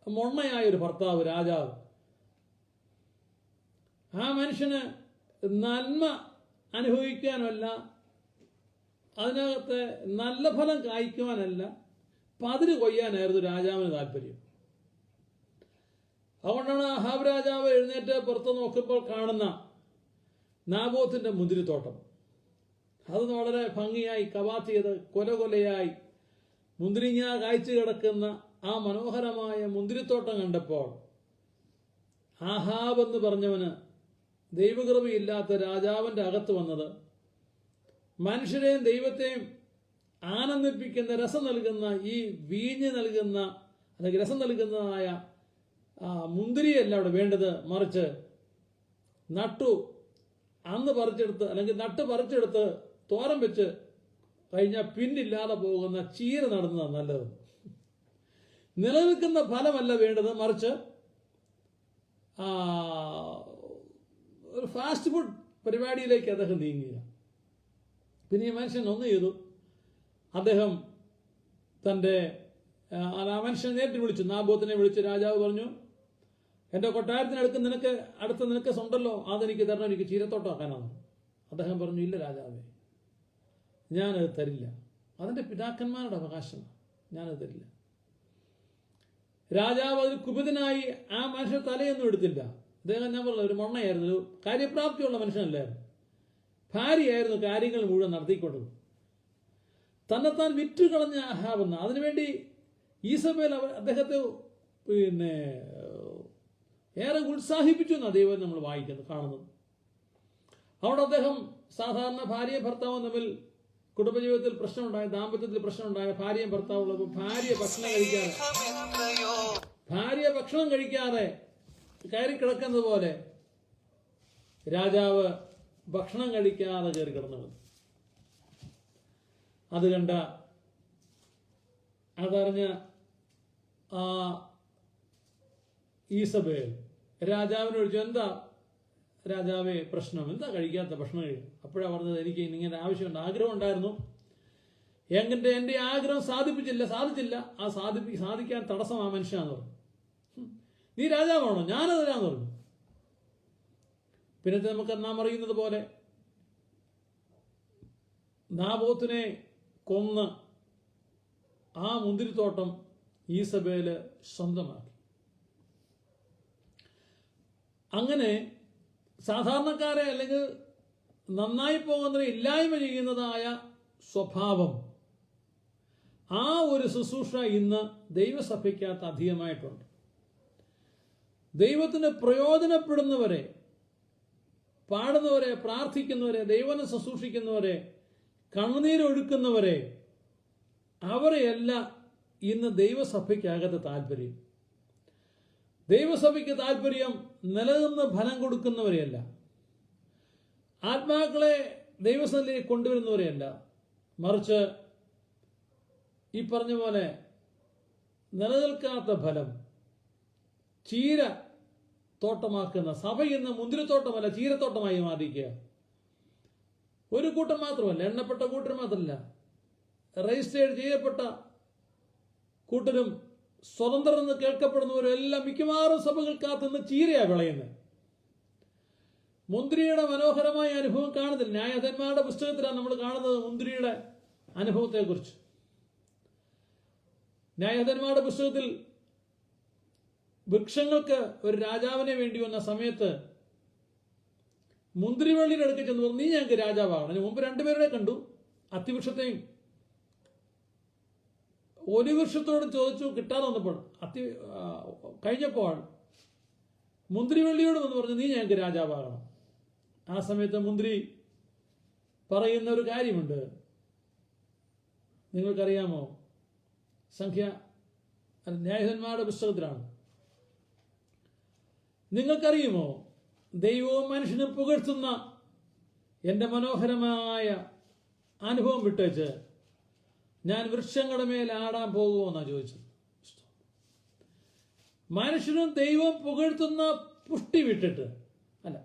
മൊണ്ണയായ ഒരു ഭർത്താവ്, രാജാവ്. ആ മനുഷ്യന് നന്മ അനുഭവിക്കാനല്ല, അതിനകത്തെ നല്ല ഫലം കായ്ക്കുവാനല്ല, പതിര് കൊയ്യാനായിരുന്നു രാജാവിന് താല്പര്യം. അതുകൊണ്ടാണ് അഹാബ് രാജാവ് എഴുന്നേറ്റ് പുറത്ത് നോക്കുമ്പോൾ കാണുന്ന നാബോത്തിന്റെ മുന്തിരിത്തോട്ടം. അത് വളരെ ഭംഗിയായി കവാത്ത് ചെയ്ത് കൊലകൊലയായി മുന്തിരിങ്ങ കായ്ച്ചു കിടക്കുന്ന ആ മനോഹരമായ മുന്തിരിത്തോട്ടം കണ്ടപ്പോൾ ആഹാബ് എന്ന് പറഞ്ഞവന് ദൈവകൃപയില്ലാത്ത രാജാവിന്റെ അകത്ത് വന്നത്, മനുഷ്യരെയും ദൈവത്തെയും ആനന്ദിപ്പിക്കുന്ന, രസം നൽകുന്ന, ഈ വീഞ്ഞ് നൽകുന്ന അല്ലെങ്കിൽ രസം നൽകുന്നതായ മുന്തിരിയല്ല അവിടെ വേണ്ടത്, മറിച്ച് അന്ന് പറിച്ചെടുത്ത് അല്ലെങ്കിൽ നട്ട് പറിച്ചെടുത്ത് തോരൻ വെച്ച് കഴിഞ്ഞാൽ പിന്നില്ലാതെ പോകുന്ന ചീര നടുന്നതാണ് നല്ലത്. നിലനിൽക്കുന്ന ഫലമല്ല വേണ്ടത്, മറിച്ച് ഒരു ഫാസ്റ്റ് ഫുഡ് പരിപാടിയിലേക്ക് അദ്ദേഹം നീങ്ങുക. പിന്നെ ഈ മനുഷ്യൻ ഒന്ന് ചെയ്തു, അദ്ദേഹം തൻ്റെ ആ മനുഷ്യനെ നേരിട്ട് വിളിച്ചു, നാബോത്തിനെ വിളിച്ച് രാജാവ് പറഞ്ഞു, എൻ്റെ കൊട്ടാരത്തിനടുത്ത് നിനക്ക് ഉണ്ടല്ലോ, അതെനിക്ക് തരണം, എനിക്ക് ചീരത്തോട്ടമാക്കാനാണ്. അദ്ദേഹം പറഞ്ഞു, ഇല്ല രാജാവേ, ഞാനത് തരില്ല, അതിൻ്റെ പിതാക്കന്മാരുടെ അവകാശമാണ്, ഞാനത് തരില്ല. രാജാവ് അതിൽ കുപിതനായി ആ മനുഷ്യൻ തലയൊന്നും എടുത്തില്ല. അദ്ദേഹം ഞാൻ പറഞ്ഞ ഒരു മൊണ്ണയായിരുന്നു, ഒരു കാര്യപ്രാപ്തിയുള്ള മനുഷ്യനല്ലായിരുന്നു. ഭാര്യയായിരുന്നു കാര്യങ്ങൾ മുഴുവൻ നടത്തിക്കൊണ്ടത്. തന്നെത്താൻ വിറ്റുകളഞ്ഞ അഹാബെന്ന്. അതിനുവേണ്ടി ഈസബേൽ അദ്ദേഹത്തെ ഏറെ ഉത്സാഹിപ്പിച്ചു എന്നാണ് ദൈവം നമ്മൾ വായിക്കുന്നത്, കാണുന്നത്. അവിടെ അദ്ദേഹം സാധാരണ ഭാര്യയും ഭർത്താവും തമ്മിൽ കുടുംബജീവിതത്തിൽ പ്രശ്നമുണ്ടായ, ദാമ്പത്യത്തിൽ പ്രശ്നമുണ്ടായ ഭാര്യയും ഭർത്താവുള്ളപ്പോൾ ഭാര്യ ഭക്ഷണം കഴിക്കാതെ കയറി കിടക്കുന്നത് പോലെ രാജാവ് ഭക്ഷണം കഴിക്കാതെ കയറി കിടന്നു വന്നു. അത് കണ്ട അതറിഞ്ഞ ആ ഈസബേൽ രാജാവിനോട് ചോദിച്ചു, എന്താ രാജാവേ പ്രശ്നം, എന്താ കഴിക്കാത്ത ഭക്ഷണം കഴിക്കും? അപ്പോഴാണ് പറഞ്ഞത്, എനിക്ക് ഇങ്ങനെ ആവശ്യമുണ്ട്, ആഗ്രഹം ഉണ്ടായിരുന്നു, എൻ്റെ ആഗ്രഹം സാധിച്ചില്ല. ആ സാധിക്കാൻ തടസ്സം ആ മനുഷ്യനാന്ന് പറഞ്ഞു. നീ രാജാവാണോ? ഞാനതിനാന്ന് പറഞ്ഞു. പിന്നെ നമുക്ക് നാം അറിയുന്നത് പോലെ നാബോത്തിനെ കൊന്ന് ആ മുന്തിരിത്തോട്ടം ഈസബേല് സ്വന്തമാക്കി. അങ്ങനെ സാധാരണക്കാരെ അല്ലെങ്കിൽ നന്നായി പോകുന്നതിനെ ഇല്ലായ്മ ചെയ്യുന്നതായ സ്വഭാവം, ആ ഒരു ശുശ്രൂഷ ഇന്ന് ദൈവസഭയ്ക്കകത്ത് അധികമായിട്ടുണ്ട്. ദൈവത്തിന് പ്രയോജനപ്പെടുന്നവരെ, പാടുന്നവരെ, പ്രാർത്ഥിക്കുന്നവരെ, ദൈവനെ ശുശ്രൂഷിക്കുന്നവരെ, കണ്ണുനീരൊഴുക്കുന്നവരെ, അവരെയല്ല ഇന്ന് ദൈവസഭയ്ക്കകത്ത് താല്പര്യം. ദൈവസഭയ്ക്ക് താല്പര്യം നിലനിന്ന് ഫലം കൊടുക്കുന്നവരെയല്ല, ആത്മാക്കളെ ദൈവസഭയിലേക്ക് കൊണ്ടുവരുന്നവരെയല്ല, മറിച്ച് ഈ പറഞ്ഞ പോലെ നിലനിൽക്കാത്ത ഫലം ചീര തോട്ടമാക്കുന്ന സഭ ഇന്ന് മുന്തിരിത്തോട്ടമല്ല ചീരത്തോട്ടമായി മാറിയിരിക്കുക. ഒരു കൂട്ടം മാത്രമല്ല, എണ്ണപ്പെട്ട കൂട്ടർ മാത്രമല്ല, രജിസ്റ്റേർഡ് ചെയ്യപ്പെട്ട കൂട്ടരും സ്വതന്ത്രരെന്ന് കേൾക്കപ്പെടുന്നവരും എല്ലാം മിക്കവാറും സഭകൾക്കകത്ത് നിന്ന് ചീരയാണ് വിളയുന്നത്. മുന്തിരിയുടെ മനോഹരമായ അനുഭവം കാണുന്നില്ല. ന്യായാധിപന്മാരുടെ പുസ്തകത്തിലാണ് നമ്മൾ കാണുന്നത് മുന്തിരിയുടെ അനുഭവത്തെക്കുറിച്ച്. ന്യായാധിപന്മാരുടെ പുസ്തകത്തിൽ വൃക്ഷങ്ങൾക്ക് ഒരു രാജാവിനെ വേണ്ടി വന്ന സമയത്ത് മുന്തിരിവള്ളിയുടെ അടുക്കൽ ചെന്ന് പറഞ്ഞു, നീ ഞങ്ങൾക്ക് രാജാവാകണം. അതിന് മുമ്പ് രണ്ടുപേരുടെ കണ്ടു, അത്തിവൃക്ഷത്തെയും ഒലിവൃക്ഷത്തോടും ചോദിച്ചു, കിട്ടാതെ വന്നപ്പോൾ കഴിഞ്ഞപ്പോൾ മുന്തിരിവള്ളിയോട് വന്ന് പറഞ്ഞു, നീ ഞങ്ങൾക്ക് രാജാവാകണം. ആ സമയത്ത് മുന്തിരി പറയുന്ന ഒരു കാര്യമുണ്ട്, നിങ്ങൾക്കറിയാമോ? ന്യായാധിപന്മാരുടെ പുസ്തകത്തിലാണ്. നിങ്ങൾക്കറിയുമോ, ദൈവവും മനുഷ്യനും പുകഴ്ത്തുന്ന എൻ്റെ മനോഹരമായ അനുഭവം വിട്ടേച്ച് ഞാൻ വൃക്ഷങ്ങളുടെ മേൽ ആടാൻ പോകുമോ എന്നാണ് ചോദിച്ചത്. മനുഷ്യനും ദൈവവും പുകഴ്ത്തുന്ന പുഷ്ടി വിട്ടിട്ട് അല്ല,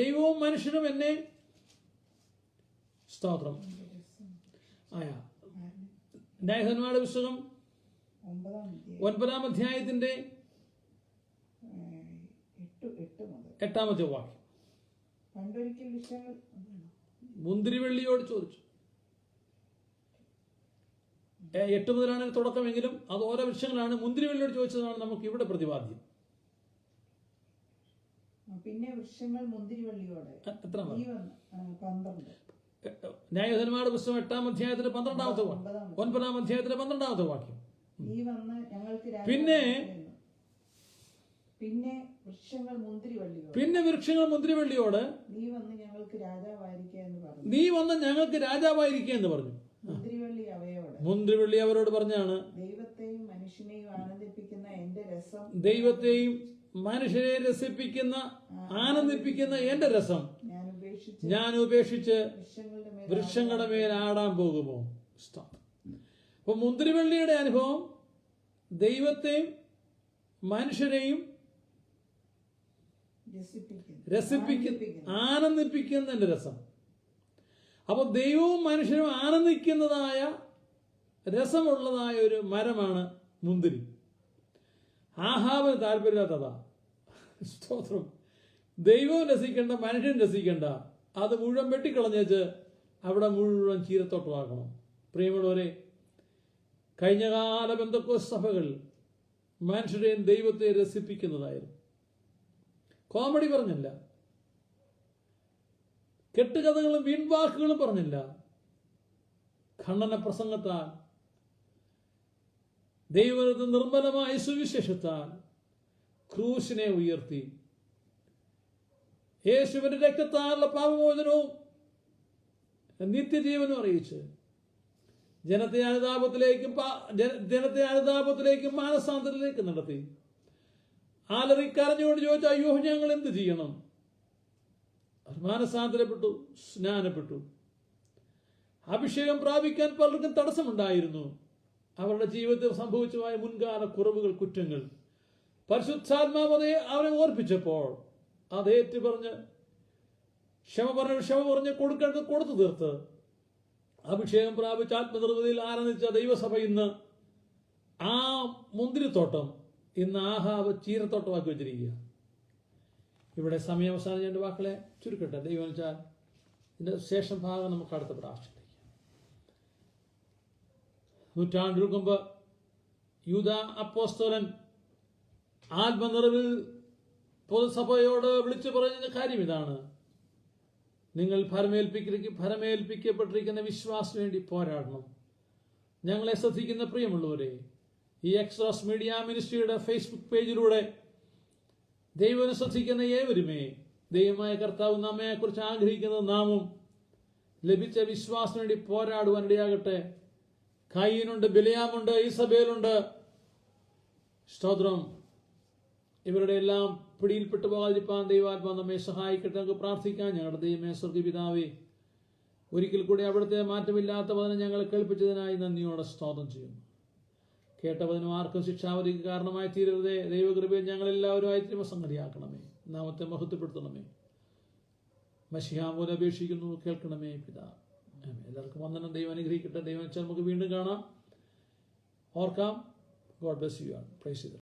ദൈവവും മനുഷ്യനും എന്നെ സ്തോത്രം ന്യായാധിപന്മാരുടെ പുസ്തകം 9-ാം അധ്യായത്തിന്റെ 8-ാമത്തെ വാക്യം. മുന്തിരിവള്ളിയോട് ചോദിച്ചു. 8 മുതലാണ് തുടക്കമെങ്കിലും അത് ഓരോ വൃക്ഷങ്ങളാണ്. മുന്തിരിവള്ളിയോട് ചോദിച്ചതാണ് നമുക്ക് ഇവിടെ പ്രതിപാദ്യം. പിന്നെ വൃക്ഷങ്ങൾ മുന്തിരിവള്ളിയോട് എത്ര? 12. ന്യായാധിപന്മാരുടെ പുസ്തകം 8-ാം അധ്യായത്തിന്റെ 12-ാമത്തെ വാക്യം. 9-ാം അധ്യായത്തിന്റെ 12-ാമത്തെ വാക്യം. പിന്നെ വൃക്ഷങ്ങൾ മുന്തിരിവള്ളിയോട് നീ വന്ന് ഞങ്ങൾക്ക് രാജാവായിരിക്കുക എന്ന് പറഞ്ഞു. മുന്തിരിവള്ളി അവരോട് പറഞ്ഞാണ്, ദൈവത്തെയും മനുഷ്യനെയും ആനന്ദിപ്പിക്കുന്ന എന്റെ രസം ഞാൻ ഉപേക്ഷിച്ച് വൃക്ഷങ്ങളുടെ മേൽ ആടാൻ പോകുമോ? അപ്പൊ മുന്തിരിവള്ളിയുടെ അനുഭവം ദൈവത്തെയും മനുഷ്യരെയും ആനന്ദിപ്പിക്കുന്ന എന്റെ രസം. അപ്പൊ ദൈവവും മനുഷ്യരും ആനന്ദിക്കുന്നതായ രസമുള്ളതായ ഒരു മരമാണ് മുന്തിരി. ആഹാബിന് താല്പര്യമില്ലാത്തതാ. സ്തോത്രം. ദൈവവും രസിക്കണ്ട, മനുഷ്യൻ രസിക്കണ്ട, അത് മുഴുവൻ വെട്ടിക്കളഞ്ഞേച്ച് അവിടെ മുഴുവൻ ചീരത്തോട്ടമാക്കണം. പ്രിയമുള്ളവരെ, കഴിഞ്ഞകാല പെന്തക്കോസ്ത് സഭകൾ മനുഷ്യരെയും ദൈവത്തെ രസിപ്പിക്കുന്നതായിരുന്നു. കോമഡി പറഞ്ഞില്ല, കെട്ടുകഥകളും വീൺവാക്കുകളും പറഞ്ഞില്ല. ഖണ്ഡന പ്രസംഗത്താൽ, ദൈവത്തെ നിർമ്മലമായ സുവിശേഷത്താൽ ക്രൂശിനെ ഉയർത്തി യേശുവിന്റെ രക്തത്താലുള്ള പാപമോചനവും നിത്യജീവനും അറിയിച്ച് ജനത്തെ അനുതാപത്തിലേക്കും മാനസാന്തരത്തിലേക്കും നടത്തി ആലറിക്കരഞ്ഞുകൊണ്ട് ചോദിച്ചു, അയ്യോ ഞങ്ങൾ എന്ത് ചെയ്യണം? മാനസാന്തരപ്പെട്ടു, സ്നാനപ്പെട്ടു. അഭിഷേകം പ്രാപിക്കാൻ പലർക്കും തടസ്സമുണ്ടായിരുന്നു. അവരുടെ ജീവിതത്തിൽ സംഭവിച്ചതായ മുൻകാല കുറവുകൾ, കുറ്റങ്ങൾ പരിശുദ്ധാത്മാവ് അവരെ ഓർപ്പിച്ചപ്പോൾ അതേറ്റ് പറഞ്ഞ് ക്ഷമ പറഞ്ഞ് കൊടുക്കേണ്ടത് കൊടുത്തു തീർത്ത് അഭിഷേകം പ്രാപിച്ച ആത്മനിർവൃതിയിൽ ആനന്ദിച്ച ദൈവസഭ ഇന്ന് ആ മുന്തിരിത്തോട്ടം ഇന്ന് ആഹാവ് ചീരത്തോട്ടമാക്കി വെച്ചിരിക്കുക. ഇവിടെ സമയം അവസാനം രണ്ട് വാക്കളെ ചുരുക്കട്ടെ. ദൈവം വെച്ചാൽ ഇതിന്റെ ശേഷം ഭാഗം നമുക്ക് അടുത്ത പ്രാവശ്യം. നൂറ്റാണ്ടുകൾക്ക് മുമ്പ് യൂദ അപ്പോസ്തലൻ ആത്മനിറവിൽ പൊതുസഭയോട് വിളിച്ചു പറയുന്ന കാര്യം ഇതാണ്: നിങ്ങൾ ഫലമേൽപ്പിക്കപ്പെട്ടിരിക്കുന്ന വിശ്വാസത്തിന് വേണ്ടി പോരാടണം. ഞങ്ങളെ ശ്രദ്ധിക്കുന്ന പ്രിയമുള്ളവരെ, ഈ എക്സ്ട്രാസ് മീഡിയ മിനിസ്ട്രിയുടെ ഫേസ്ബുക്ക് പേജിലൂടെ ദൈവനെ ശ്രദ്ധിക്കുന്ന ഏവരുമേ, ദൈവമായ കർത്താവ് നമ്മെക്കുറിച്ച് ആഗ്രഹിക്കുന്നത് നാമും ലഭിച്ച വിശ്വാസത്തിന് വേണ്ടി പോരാടുവാനിടയാകട്ടെ. കയീനുണ്ട്, ബിലയാമുണ്ട്, ഈസബേലുണ്ട്. സ്തോത്രം. ഇവരുടെ എല്ലാം പിടിയിൽപ്പെട്ടു പോകാതിരിപ്പാൻ ദൈവാത്മാ നമ്മെ സഹായിക്കട്ടെ. നമുക്ക് പ്രാർത്ഥിക്കാം. ഞങ്ങളുടെ ദൈവമേ, സ്വർഗ്ഗപിതാവേ, ഒരിക്കൽ കൂടി അവിടുത്തെ മാറ്റമില്ലാത്ത വചനം ഞങ്ങളെ കേൾപ്പിച്ചതിനായി നന്ദിയോടെ സ്തോത്രം ചെയ്യുന്നു. കേട്ട വചനം ആർക്കും ശിക്ഷാവധിക്ക് കാരണമായി തീരരുതേ. ദൈവകൃപയിൽ ഞങ്ങളെല്ലാവരുമായി സംഗതിയാക്കണമേ. നാമത്തെ മഹത്വപ്പെടുത്തണമേ. മശിഹാമൂലം അപേക്ഷിക്കുന്നു, കേൾക്കണമേ പിതാവേ. എല്ലാവർക്കും വന്ദനം. ദൈവം അനുഗ്രഹിക്കട്ടെ. ദൈവം വെച്ചാൽ നമുക്ക് വീണ്ടും കാണാം. ഓർക്കാം. God bless you all. Price the Lord.